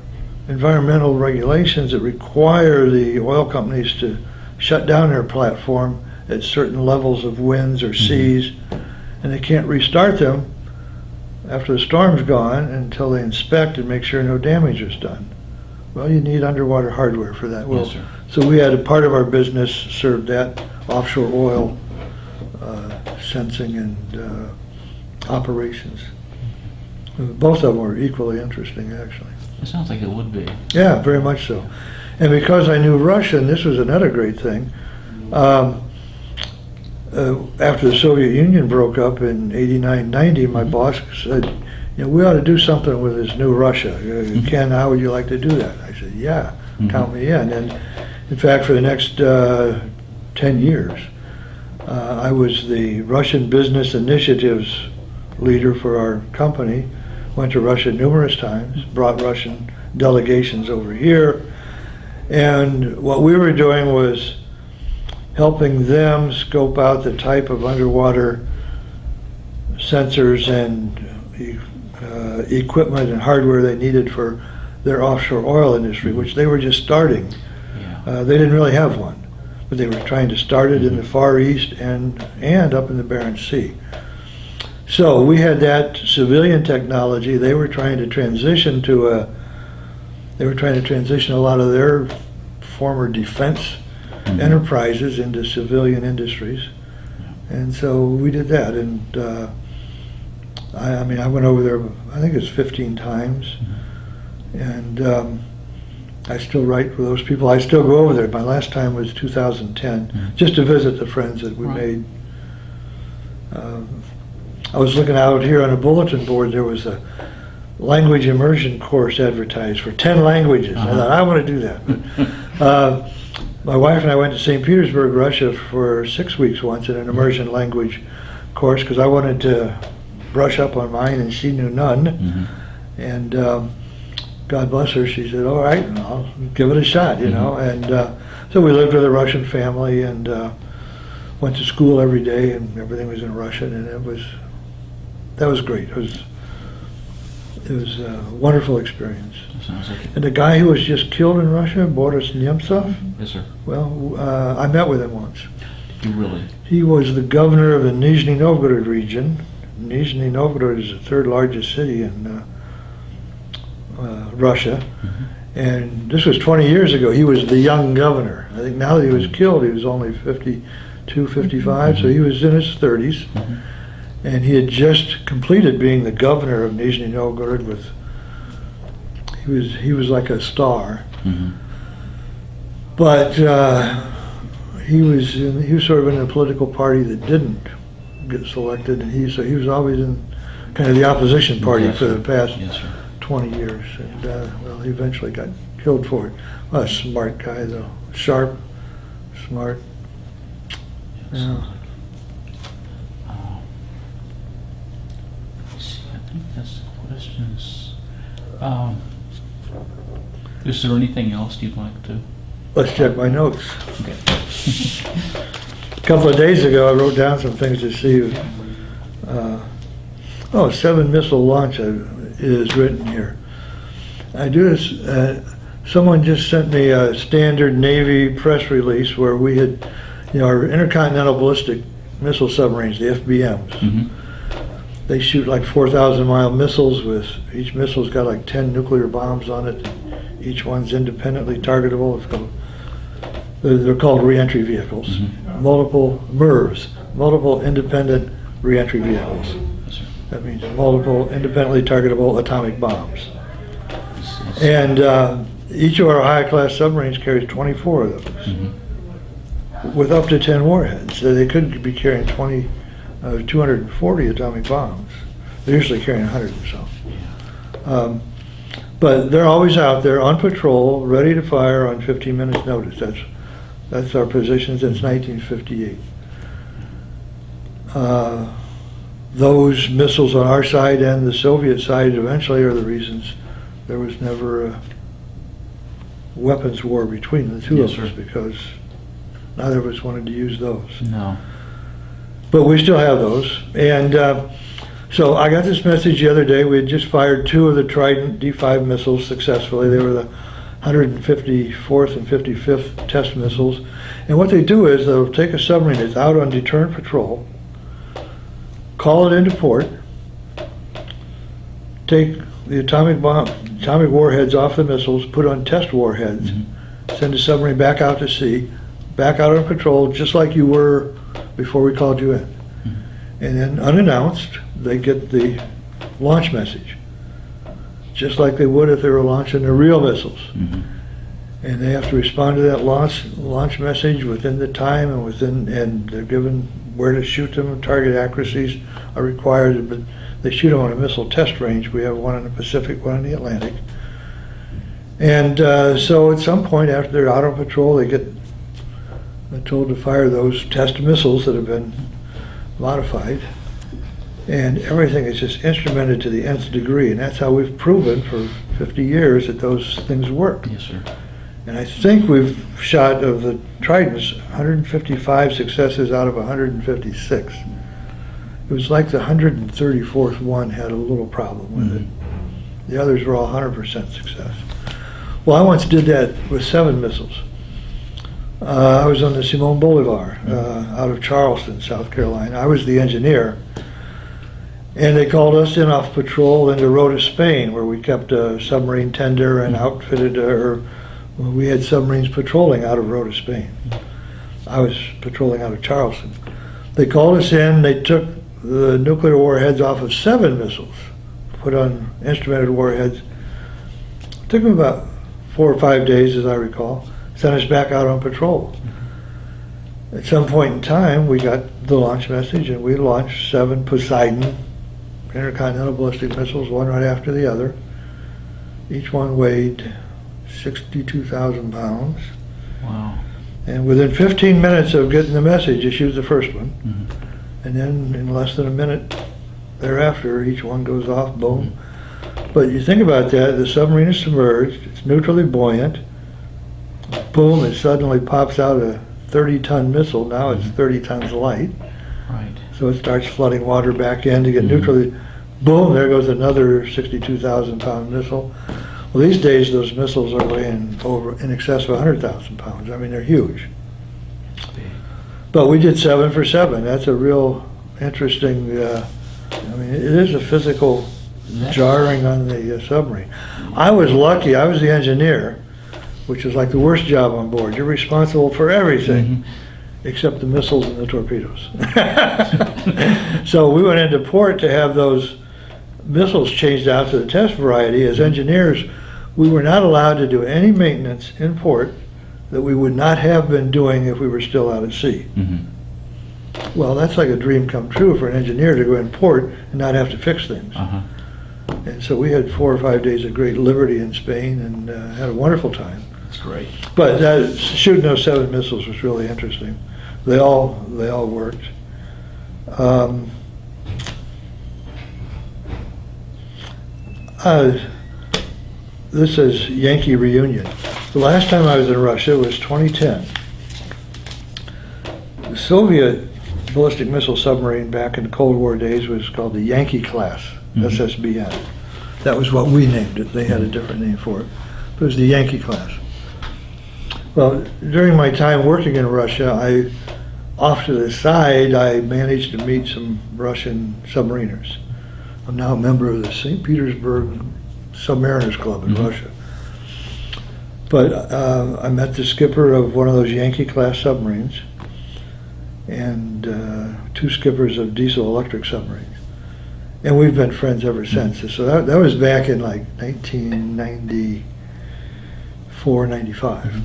S2: environmental regulations that require the oil companies to shut down their platform at certain levels of winds or seas, and they can't restart them after the storm's gone until they inspect and make sure no damage is done. Well, you need underwater hardware for that. Well,
S1: Yes, sir.
S2: so we had a part of our business served that offshore oil sensing and operations. Both of them were equally interesting, actually.
S1: it sounds like it would be.
S2: Yeah, very much so. And because I knew Russian, this was another great thing. After the Soviet Union broke up in 89, 90, my boss said, you know, we ought to do something with this new Russia. Ken, how would you like to do that? I said, yeah, count me in. And in fact, for the next 10 years, I was the Russian business initiatives leader for our company. Went to Russia numerous times, brought Russian delegations over here. And what we were doing was helping them scope out the type of underwater sensors and equipment and hardware they needed for their offshore oil industry, which they were just starting.
S1: Yeah.
S2: They didn't really have one, but they were trying to start it in the Far East and up in the Barents Sea. So we had that civilian technology. They were trying to transition a lot of their former defense enterprises into civilian industries, and so we did that. And I mean, I went over there, I think it was 15 times, and I still write for those people. I still go over there. My last time was 2010, just to visit the friends that we made. I was looking out here on a bulletin board, there was a language immersion course advertised for 10 languages. I thought, I want to do that. But, my wife and I went to St. Petersburg, Russia for 6 weeks once in an immersion language course because I wanted to brush up on mine and she knew none. And God bless her, she said, all right, I'll give it a shot, you know. And so we lived with a Russian family and went to school every day and everything was in Russian, and that was great. It was a wonderful experience.
S1: Sounds like it.
S2: And the guy who was just killed in Russia, Boris Nemtsov,
S1: Yes, sir.
S2: well, I met with him once.
S1: You really?
S2: He was the governor of the Nizhny Novgorod region. Nizhny Novgorod is the third largest city in Russia. And this was 20 years ago. He was the young governor. I think now that he was killed, he was only 52, 55, so he was in his 30s. And he had just completed being the governor of Nizhny Novgorod he was like a star. But he was sort of in a political party that didn't get selected, and he was always in kind of the opposition party for the past 20 years. And well, he eventually got killed for it. Well, a smart guy though, sharp, smart. Yeah.
S1: I think that's the questions. Is there anything else you'd like to?
S2: Let's check my notes.
S1: Okay.
S2: A couple of days ago, I wrote down some things to see. 7 missile launch is written here. I do this. Someone just sent me a standard Navy press release where we had, our intercontinental ballistic missile submarines, the FBMs. They shoot like 4,000-mile missiles with each missile's got like 10 nuclear bombs on it. Each one's independently targetable. They're called reentry vehicles. Multiple MIRVs, multiple independent reentry vehicles. That means multiple independently targetable atomic bombs. And each of our high-class submarines carries 24 of those with up to 10 warheads. So they could be carrying 240 atomic bombs. They're usually carrying 100 or so. But they're always out there on patrol, ready to fire on 15 minutes notice. That's our position since 1958. Those missiles on our side and the Soviet side eventually are the reasons there was never a weapons war between the two of us, because neither of us wanted to use those.
S1: No.
S2: But we still have those. And so I got this message the other day. We had just fired 2 of the Trident D5 missiles successfully. They were the 154th and 55th test missiles. And what they do is they'll take a submarine that's out on deterrent patrol, call it into port, take the atomic warheads off the missiles, put on test warheads, send the submarine back out to sea, back out on patrol, just like you were before we called you in. And then unannounced, they get the launch message, just like they would if they were launching their real missiles. And they have to respond to that launch message within the time and they're given where to shoot them. Target accuracies are required, but they shoot them on a missile test range. We have one in the Pacific, one in the Atlantic. And so at some point after they're out on patrol, they get told to fire those test missiles that have been modified. And everything is just instrumented to the nth degree. And that's how we've proven for 50 years that those things work.
S1: Yes, sir.
S2: And I think we've shot, of the Tridents, 155 successes out of 156. It was like the 134th one had a little problem with it. The others were all 100% success. Well, I once did that with 7 missiles. I was on the Simon Bolivar out of Charleston, South Carolina. I was the engineer. And they called us in off patrol into Rota, Spain, where we kept a submarine tender and outfitted, we had submarines patrolling out of Rota, Spain. I was patrolling out of Charleston. They called us in, they took the nuclear warheads off of 7 missiles, put on instrumented warheads. It took them about 4 or 5 days, as I recall, sent us back out on patrol. At some point in time, we got the launch message, and we launched 7 Poseidon intercontinental ballistic missiles, one right after the other. Each one weighed 62,000 pounds.
S1: Wow.
S2: And within 15 minutes of getting the message, you shoot the first one.
S1: Mm-hmm.
S2: And then in less than a minute thereafter, each one goes off, boom. But you think about that, the submarine is submerged, it's neutrally buoyant, boom, it suddenly pops out a 30-ton missile. Now it's 30 tons light.
S1: Right.
S2: So it starts flooding water back in to get neutrally, boom, there goes another 62,000 pound missile. Well, these days those missiles are weighing over in excess of 100,000 pounds. I mean, they're huge.
S1: Big.
S2: But we did 7 for 7. That's a real interesting, I mean, it is a physical jarring on the submarine. I was lucky, I was the engineer, which is like the worst job on board. You're responsible for everything except the missiles and the torpedoes. So we went into port to have those missiles changed out to the test variety. As engineers, we were not allowed to do any maintenance in port that we would not have been doing if we were still out at sea. Well, that's like a dream come true for an engineer, to go in port and not have to fix things. And so we had 4 or 5 days of great liberty in Spain, and had a wonderful time.
S1: That's great.
S2: But shooting those 7 missiles was really interesting. They all worked. This is Yankee reunion. The last time I was in Russia was 2010. The Soviet ballistic missile submarine back in the Cold War days was called the Yankee class, SSBN. That was what we named it. They had a different name for it. But it was the Yankee class. Well, during my time working in Russia, off to the side, I managed to meet some Russian submariners. I'm now a member of the St. Petersburg Submariners Club in Russia. But I met the skipper of one of those Yankee class submarines, and 2 skippers of diesel electric submarines. And we've been friends ever since. So that was back in like 1994, 95.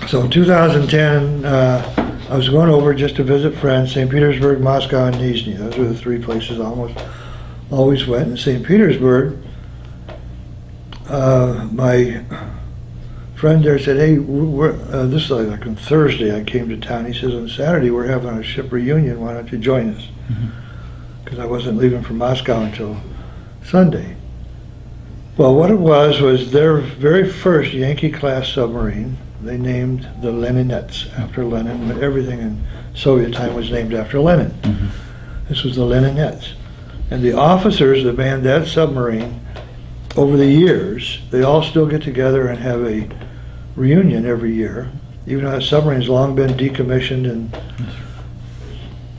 S2: So in 2010, I was going over just to visit friends, St. Petersburg, Moscow, and Nizhny. Those were the 3 places I always went. In St. Petersburg, my friend there said, hey, this is like on Thursday I came to town. He says, on Saturday we're having a ship reunion. Why don't you join us? Because I wasn't leaving from Moscow until Sunday. Well, what it was their very first Yankee-class submarine. They named the Leninets after Lenin. Everything in Soviet time was named after Lenin. This was the Leninets. And the officers that manned that submarine, over the years, they all still get together and have a reunion every year, even though that submarine's long been decommissioned and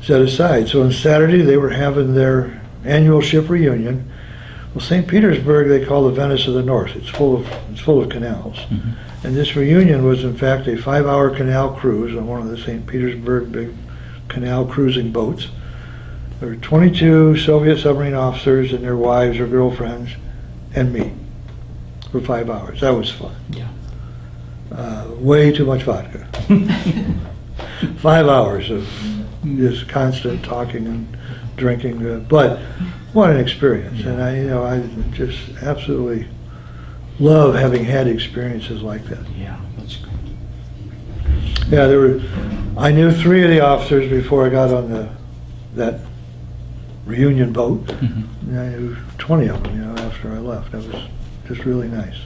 S2: set aside. So on Saturday, they were having their annual ship reunion. Well, St. Petersburg they call the Venice of the North. It's full of canals. And this reunion was in fact a 5-hour canal cruise on one of the St. Petersburg big canal cruising boats. There were 22 Soviet submarine officers and their wives or girlfriends and me for 5 hours. That was fun.
S1: Yeah.
S2: Way too much vodka. 5 hours of just constant talking and drinking, but what an experience. And I just absolutely love having had experiences like that.
S1: Yeah, that's good.
S2: Yeah, I knew 3 of the officers before I got on that reunion boat. And I knew 20 of them, after I left. That was just really nice.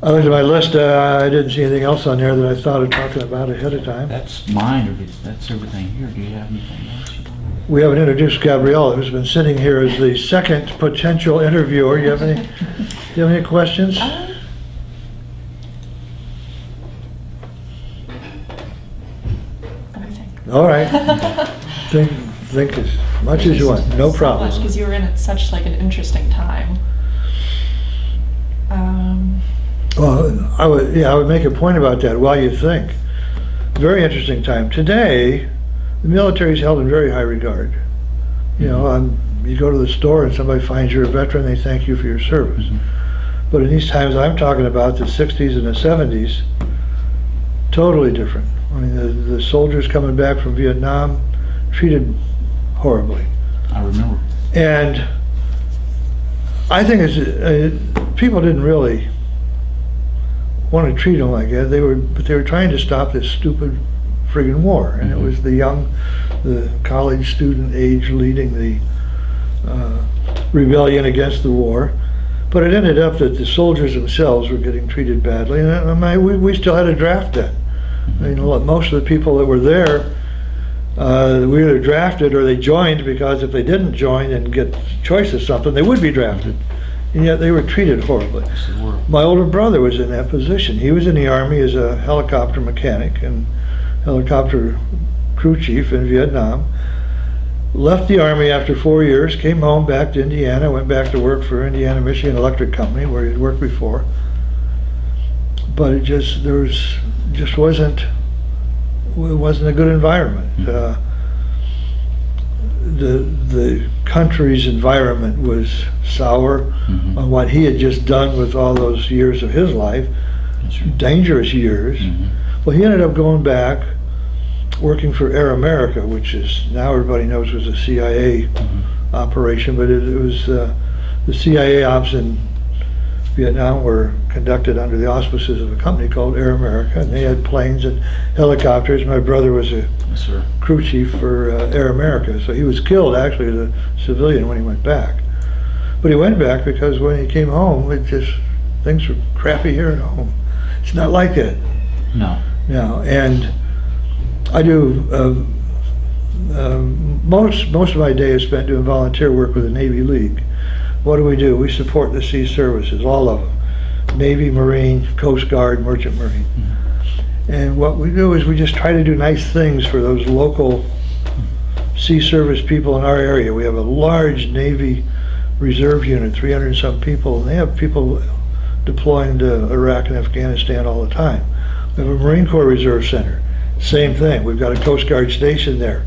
S2: I looked at my list. I didn't see anything else on there that I thought of talking about ahead of time.
S1: That's mine, or that's everything here. Do you have anything else?
S2: We haven't introduced Gabriella, who's been sitting here as the second potential interviewer. Do you have any questions? All right. Think as much as you want. No problem.
S3: Because you were in at such like an interesting time.
S2: Well, I would make a point about that while you think. Very interesting time. Today, the military is held in very high regard. You go to the store and somebody finds you're a veteran, they thank you for your service. But in these times I'm talking about, the 60s and the 70s, Totally different. I mean, the soldiers coming back from Vietnam treated horribly.
S1: I remember.
S2: And I think people didn't really want to treat them like that. But they were trying to stop this stupid friggin' war, and it was the college student age leading the rebellion against the war. But it ended up that the soldiers themselves were getting treated badly, and we still had a draft then. I mean, most of the people that were there, we either drafted or they joined, because if they didn't join and get choice of something, they would be drafted. And yet they were treated horribly. My older brother was in that position. He was in the Army as a helicopter mechanic and helicopter crew chief in Vietnam. Left the Army after 4 years, came home back to Indiana, went back to work for Indiana Michigan Electric Company, where he'd worked before. But it wasn't a good environment. The country's environment was sour on what he had just done with all those years of his life, dangerous years. Well, he ended up going back, working for Air America, which is now everybody knows was a CIA operation, but it was the CIA ops in Vietnam were conducted under the auspices of a company called Air America, and they had planes and helicopters. My brother was a crew chief for Air America, so he was killed actually as a civilian when he went back. But he went back because when he came home, things were crappy here at home. It's not like that.
S1: No.
S2: No, and I do most of my day is spent doing volunteer work with the Navy League. What do? We support the sea services, all of them. Navy, Marine, Coast Guard, Merchant Marine. And what we do is we just try to do nice things for those local sea service people in our area. We have a large Navy reserve unit, 300 and some people, and they have people deploying to Iraq and Afghanistan all the time. We have a Marine Corps Reserve Center. Same thing. We've got a Coast Guard station there.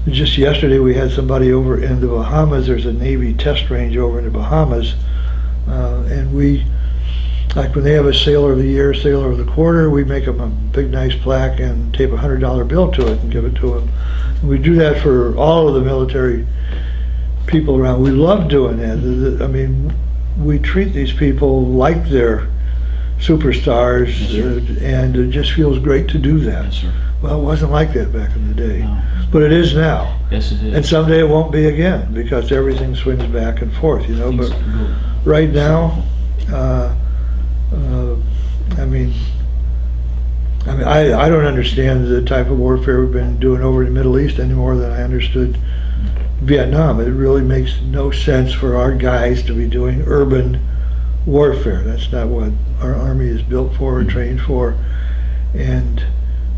S2: Just yesterday we had somebody over in the Bahamas. There's a Navy test range over in the Bahamas. And we, like when they have a Sailor of the Year, Sailor of the Quarter, we make them a big nice plaque and tape a $100 bill to it and give it to them. And we do that for all of the military people around. We love doing that. I mean, we treat these people like they're superstars, and it just feels great to do that.
S1: Yes, sir.
S2: Well, it wasn't like that back in the day,
S1: No.
S2: but it is now.
S1: Yes, it is.
S2: And someday it won't be again, because everything swings back and forth, you know.
S1: Things
S2: But
S1: can go-
S2: right now, I don't understand the type of warfare we've been doing over in the Middle East any more than I understood Vietnam. It really makes no sense for our guys to be doing urban warfare. That's not what our Army is built for or trained for. And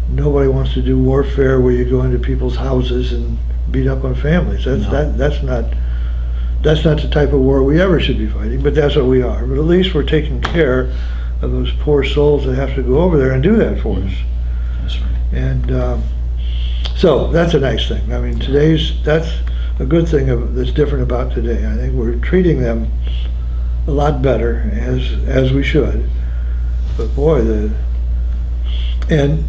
S2: nobody wants to do warfare where you go into people's houses and beat up on families. That's not the type of war we ever should be fighting, but that's what we are. But at least we're taking care of those poor souls that have to go over there and do that for us.
S1: That's right.
S2: And so that's a nice thing. I mean, that's a good thing that's different about today. I think we're treating them a lot better, as we should. But boy, and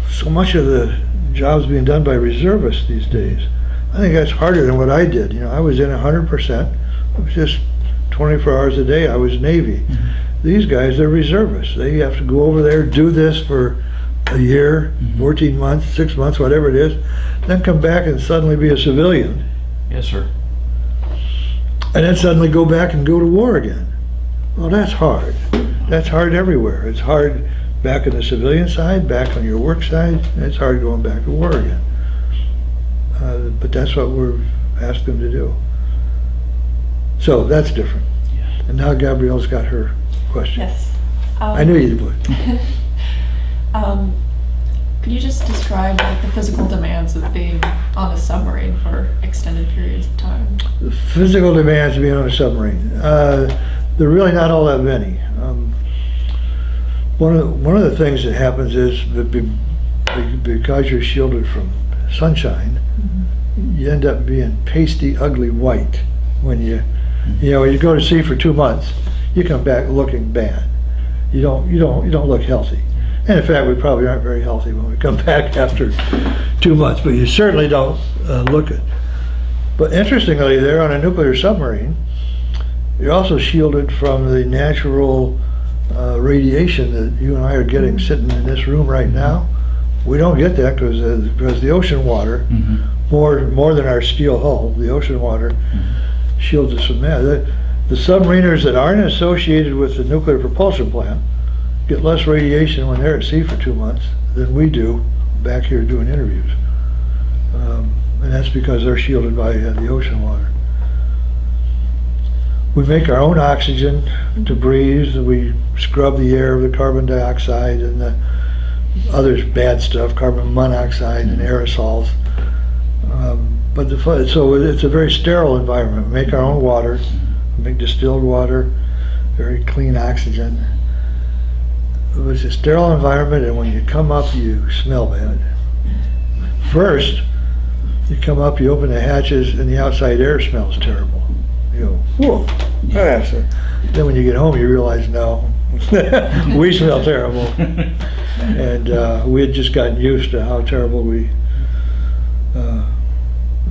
S2: so much of the jobs being done by reservists these days, I think that's harder than what I did. You know, I was in 100%. It was just 24 hours a day. I was Navy. These guys, they're reservists. They have to go over there, do this for a year, 14 months, 6 months, whatever it is, then come back and suddenly be a civilian.
S1: Yes, sir.
S2: And then suddenly go back and go to war again. Well, that's hard. That's hard everywhere. It's hard back on the civilian side, back on your work side, and it's hard going back to war again. But that's what we're asked them to do. So that's different.
S1: Yeah.
S2: And now Gabrielle's got her question.
S3: Yes.
S2: I knew you would.
S3: Could you just describe like the physical demands of being on a submarine for extended periods of time?
S2: The physical demands of being on a submarine. They're really not all that many. One of the things that happens is that because you're shielded from sunshine, you end up being pasty, ugly white when you go to sea for 2 months. You come back looking bad. you don't look healthy. And in fact, we probably aren't very healthy when we come back after 2 months, but you certainly don't look it. But interestingly, there on a nuclear submarine, you're also shielded from the natural radiation that you and I are getting sitting in this room right now. We don't get that because the ocean water, more than our steel hull, the ocean water shields us from that. The submariners that aren't associated with the nuclear propulsion plant get less radiation when they're at sea for 2 months than we do back here doing interviews. And that's because they're shielded by the ocean water. We make our own oxygen to breathe. We scrub the air of the carbon dioxide and the other bad stuff, carbon monoxide and aerosols. So it's a very sterile environment. We make our own water, we make distilled water, very clean oxygen. It's a sterile environment, and when you come up, you smell bad. First, you come up, you open the hatches, and the outside air smells terrible. You go, whoa, that's it. Then when you get home, you realize, no, we smell terrible. And we had just gotten used to how terrible we,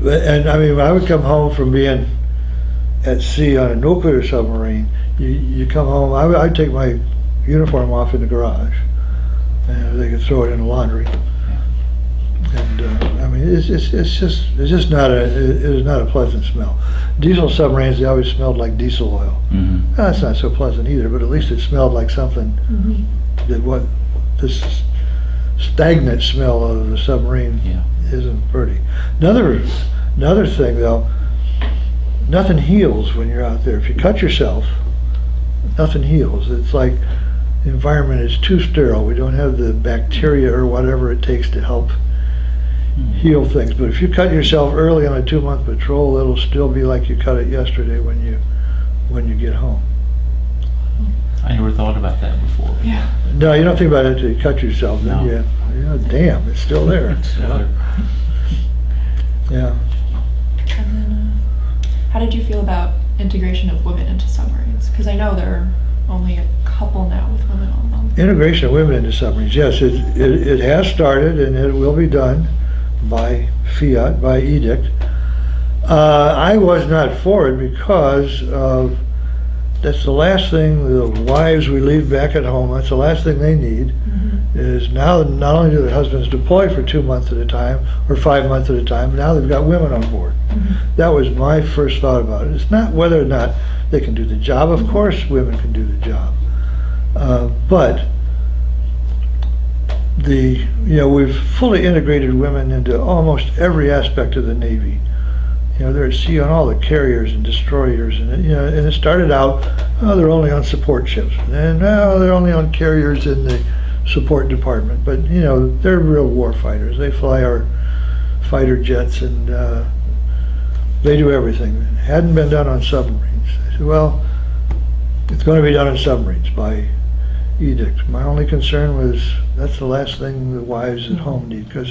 S2: and I mean, I would come home from being at sea on a nuclear submarine, you come home, I'd take my uniform off in the garage, and they could throw it in the laundry. And I mean, it's just not a pleasant smell. Diesel submarines, they always smelled like diesel oil. That's not so pleasant either, but at least it smelled like something that this stagnant smell of the submarine isn't pretty. Another thing though, nothing heals when you're out there. If you cut yourself, nothing heals. It's like the environment is too sterile. We don't have the bacteria or whatever it takes to help heal things. But if you cut yourself early on a 2-month patrol, it'll still be like you cut it yesterday when you get home.
S1: I never thought about that before.
S3: Yeah.
S2: No, you don't think about it until you cut yourself. Then damn, it's still there.
S1: It's still there.
S2: Yeah.
S3: And then, how did you feel about integration of women into submarines? Because I know there are only a couple now with women on them.
S2: Integration of women into submarines, yes, it has started and it will be done by fiat, by edict. I was not for it because that's the last thing the wives we leave back at home, that's the last thing they need, is now not only do their husbands deploy for 2 months at a time or 5 months at a time, but now they've got women on board. That was my first thought about it. It's not whether or not they can do the job. Of course women can do the job. But we've fully integrated women into almost every aspect of the Navy. They're at sea on all the carriers and destroyers, and and it started out, they're only on support ships, and now they're only on carriers in the support department. But they're real war fighters. They fly our fighter jets, and they do everything. It hadn't been done on submarines. I said, well, it's going to be done on submarines by edict. My only concern was that's the last thing the wives at home need, because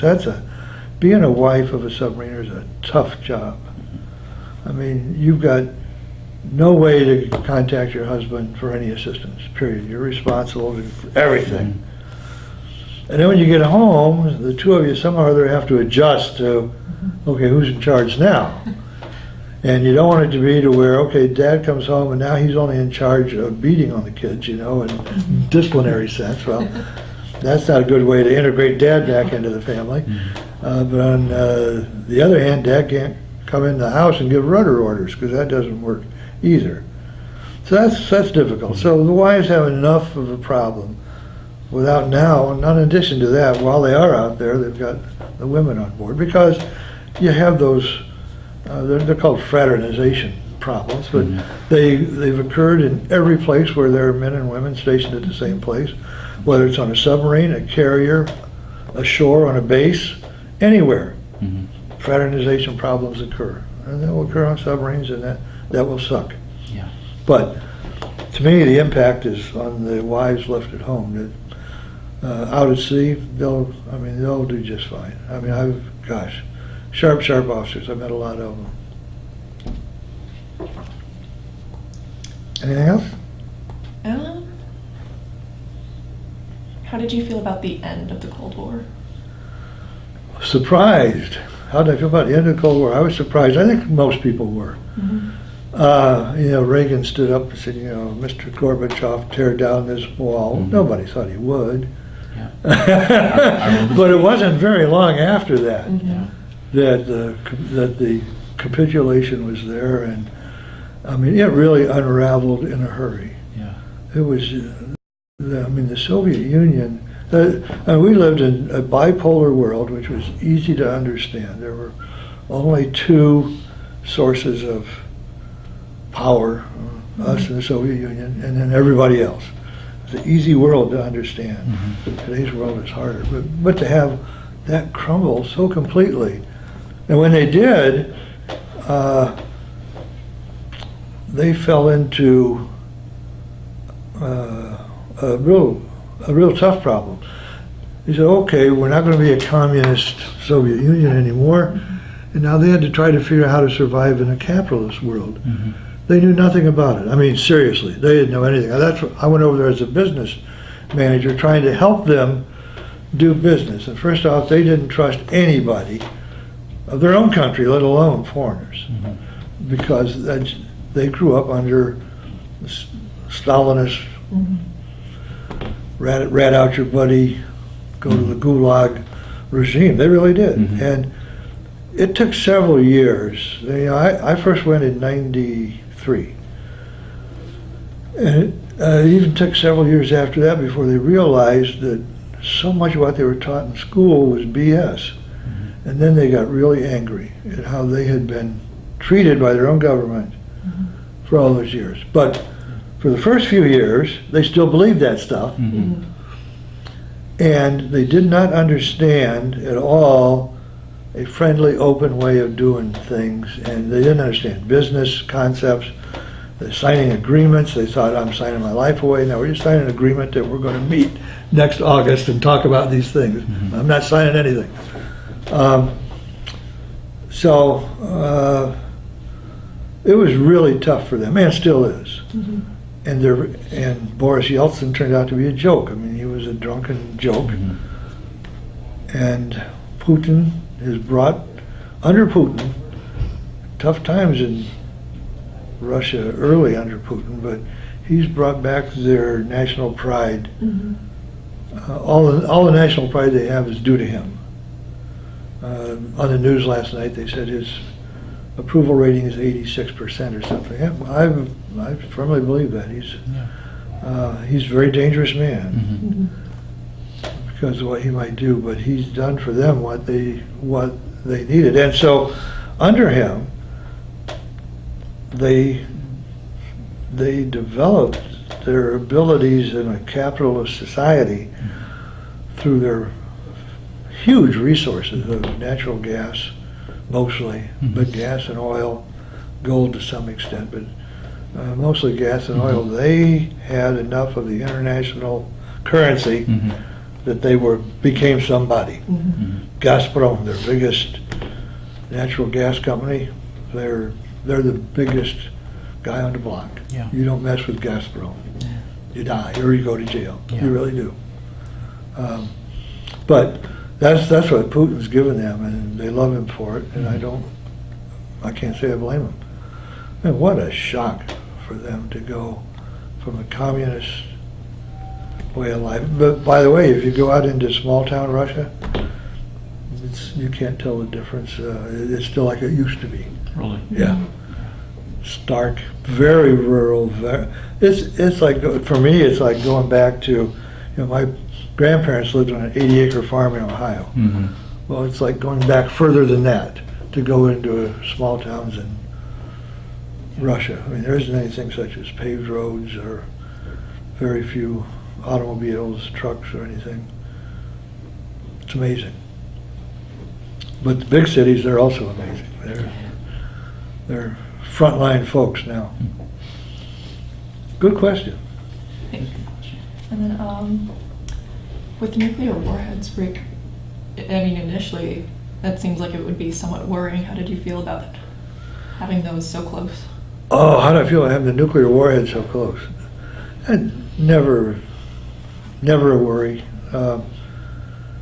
S2: being a wife of a submariner is a tough job. I mean, you've got no way to contact your husband for any assistance, period. You're responsible for everything. And then when you get home, the two of you somehow or other have to adjust to, okay, who's in charge now? And you don't want it to be to where, okay, dad comes home and now he's only in charge of beating on the kids, in disciplinary sense. Well, that's not a good way to integrate dad back into the family. But on the other hand, dad can't come in the house and give rudder orders, because that doesn't work either. So that's difficult. So the wives have enough of a problem without now, and in addition to that, while they are out there, they've got the women on board, because you have those, they're called fraternization problems, but they've occurred in every place where there are men and women stationed at the same place, whether it's on a submarine, a carrier, ashore, on a base, anywhere. Fraternization problems occur, and that will occur on submarines, and that will suck.
S1: Yeah.
S2: But to me, the impact is on the wives left at home. That out at sea, they'll do just fine. I mean, sharp officers. I've met a lot of them. Anything else?
S3: How did you feel about the end of the Cold War?
S2: Surprised. How did I feel about the end of the Cold War? I was surprised. I think most people were. Reagan stood up and said, Mr. Gorbachev, tear down this wall. Nobody thought he would.
S1: Yeah.
S2: But it wasn't very long after that that the capitulation was there, and I mean, it really unraveled in a hurry.
S1: Yeah.
S2: It was, the Soviet Union, we lived in a bipolar world, which was easy to understand. There were only two sources of power, us and the Soviet Union, and then everybody else. It's an easy world to understand. Today's world is harder. But to have that crumble so completely, and when they did, they fell into a real tough problem. He said, okay, we're not going to be a communist Soviet Union anymore, and now they had to try to figure out how to survive in a capitalist world. They knew nothing about it. I mean, seriously, they didn't know anything. I went over there as a business manager trying to help them do business. And first off, they didn't trust anybody of their own country, let alone foreigners, because they grew up under Stalinist, rat out your buddy, go to the gulag regime. They really did. And it took several years. I first went in '93. And it even took several years after that before they realized that so much of what they were taught in school was BS. And then they got really angry at how they had been treated by their own government for all those years. But for the first few years, they still believed that stuff. And they did not understand at all a friendly, open way of doing things, and they didn't understand business concepts. They're signing agreements. They thought, I'm signing my life away. Now we're just signing an agreement that we're going to meet next August and talk about these things. I'm not signing anything. It was really tough for them, and still is. And Boris Yeltsin turned out to be a joke. I mean, he was a drunken joke. And Putin has brought, under Putin, tough times in Russia early under Putin, but he's brought back their national pride. All the national pride they have is due to him. On the news last night, they said his approval rating is 86% or something. I firmly believe that. He's a very dangerous man because of what he might do, but he's done for them what they needed. And so under him, they developed their abilities in a capitalist society through their huge resources of natural gas, mostly, but gas and oil, gold to some extent, but mostly gas and oil. They had enough of the international currency that they became somebody. Gazprom, their biggest natural gas company, they're the biggest guy on the block. You don't mess with Gazprom. You die, or you go to jail. You really do. But that's what Putin's given them, and they love him for it, and I can't say I blame him. And what a shock for them to go from a communist way of life. But by the way, if you go out into small town Russia, you can't tell the difference. It's still like it used to be.
S1: Really?
S2: Yeah. Stark, very rural. It's like, for me, it's like going back to, my grandparents lived on an 80-acre farm in Ohio. Well, it's like going back further than that to go into small towns in Russia. I mean, there isn't anything such as paved roads or very few automobiles, trucks, or anything. It's amazing. But the big cities, they're also amazing. They're frontline folks now. Good question.
S3: And then, with nuclear warheads, Rick, initially, that seems like it would be somewhat worrying. How did you feel about having those so close?
S2: Oh, how do I feel having the nuclear warhead so close? That never never a worry.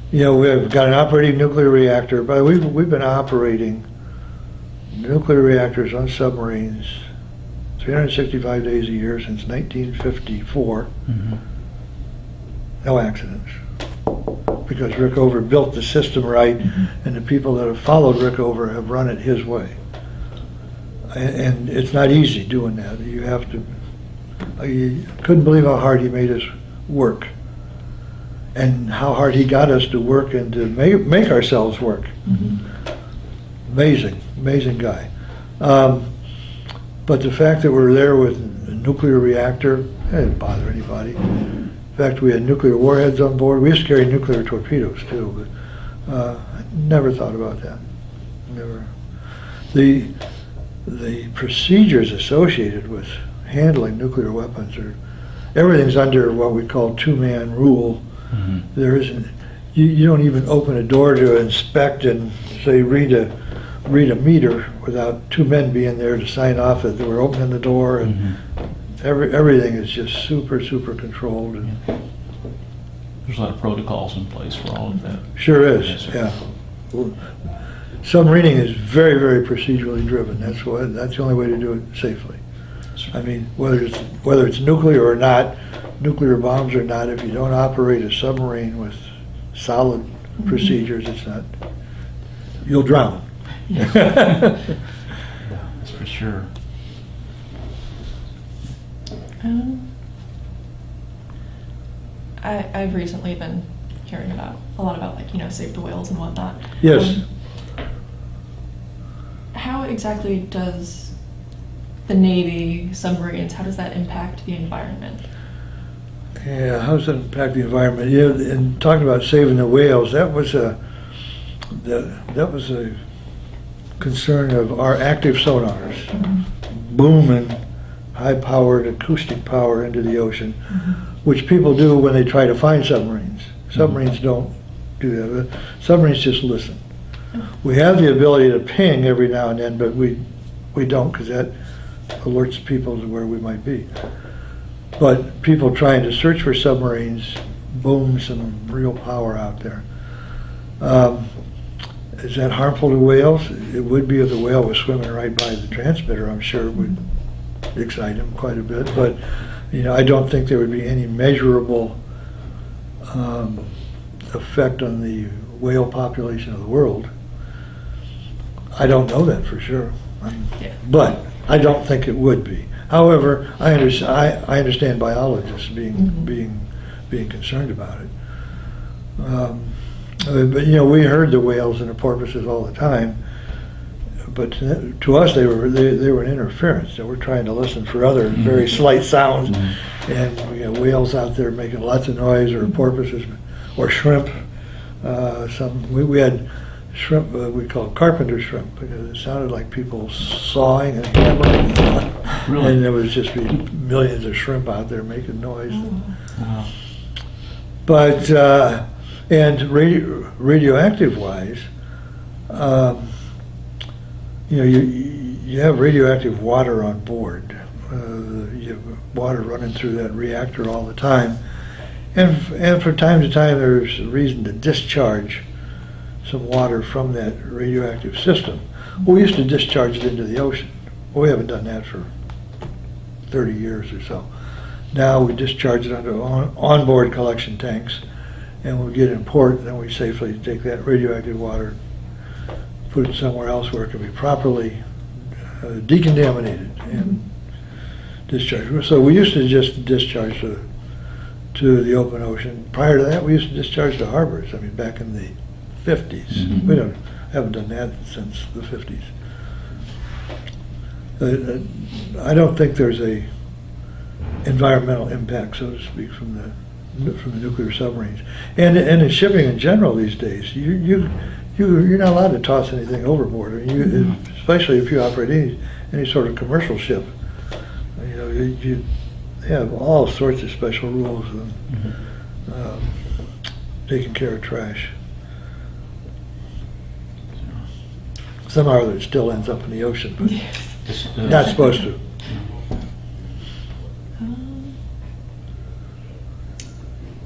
S2: You know, we've got an operating nuclear reactor, but we've been operating nuclear reactors on submarines 365 days a year since 1954. No accidents. Because Rickover built the system right, and the people that have followed Rickover have run it his way. And it's not easy doing that. You have to, I couldn't believe how hard he made us work. And how hard he got us to work and to make ourselves work. Amazing guy. But the fact that we're there with a nuclear reactor, it didn't bother anybody. In fact, we had nuclear warheads on board. We used to carry nuclear torpedoes too, but I never thought about that. Never. The procedures associated with handling nuclear weapons everything's under what we call two-man rule. There isn't, you don't even open a door to inspect and say read a meter without two men being there to sign off that we're opening the door, and everything is just super controlled. And
S1: There's a lot of protocols in place for all of that.
S2: sure is,
S1: Yes, sir.
S2: yeah. Well, submarining is very procedurally driven. That's the only way to do it safely. I mean, whether it's nuclear or not, nuclear bombs or not, if you don't operate a submarine with solid procedures, it's not, you'll drown.
S1: That's for sure.
S3: I've recently been hearing a lot about, like, Save the Whales and whatnot.
S2: Yes.
S3: How exactly does the Navy, submarines, how does that impact the environment?
S2: Yeah, how does that impact the environment? Yeah, and talking about saving the whales, that was a concern of our active sonars, booming high-powered acoustic power into the ocean, which people do when they try to find submarines. Submarines don't do that. But submarines just listen. We have the ability to ping every now and then, but we don't, because that alerts people to where we might be. But people trying to search for submarines boom some real power out there. Is that harmful to whales? It would be if the whale was swimming right by the transmitter. I'm sure it would excite him quite a bit. But I don't think there would be any measurable effect on the whale population of the world. I don't know that for sure, but I don't think it would be. However, I understand biologists being concerned about it. But we heard the whales and the porpoises all the time. But to us, they were an interference. They were trying to listen for other very slight sounds, and we got whales out there making lots of noise, or porpoises, or shrimp. We had shrimp we called carpenter shrimp, because it sounded like people sawing and hammering.
S1: Really?
S2: And there was just millions of shrimp out there making noise.
S1: Wow.
S2: But and radioactive wise, you have radioactive water on board. You have water running through that reactor all the time, and from time to time there's a reason to discharge some water from that radioactive system. We used to discharge it into the ocean. Well, we haven't done that for 30 years or so. Now we discharge it under onboard collection tanks, and we'll get it in port, and then we safely take that radioactive water, put it somewhere else where it can be properly decontaminated and discharged. So we used to just discharge to the open ocean. Prior to that, we used to discharge to harbors. I mean, back in the 50s. We haven't done that since the 50s. I don't think there's a environmental impact, so to speak, from the nuclear submarines, and in shipping in general these days. You're not allowed to toss anything overboard. I mean, especially if you operate any sort of commercial ship. You have all sorts of special rules on taking care of trash. Somehow or other, it still ends up in the ocean, but not supposed to.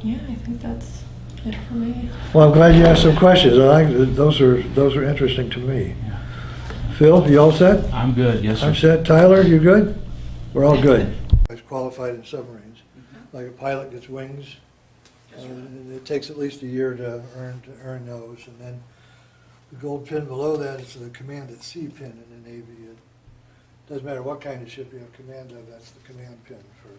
S3: Yeah, I think that's it for me.
S2: Well, I'm glad you asked some questions. Those are interesting to me.
S1: Yeah.
S2: Phil, you all set?
S1: I'm good, yes, sir.
S2: I'm set. Tyler, you good? We're all good. I was qualified in submarines. Like a pilot gets wings, and it takes at least a year to earn those. And then the gold pin below that is the command at sea pin in the Navy. It doesn't matter what kind of ship you have command of, that's the command pin for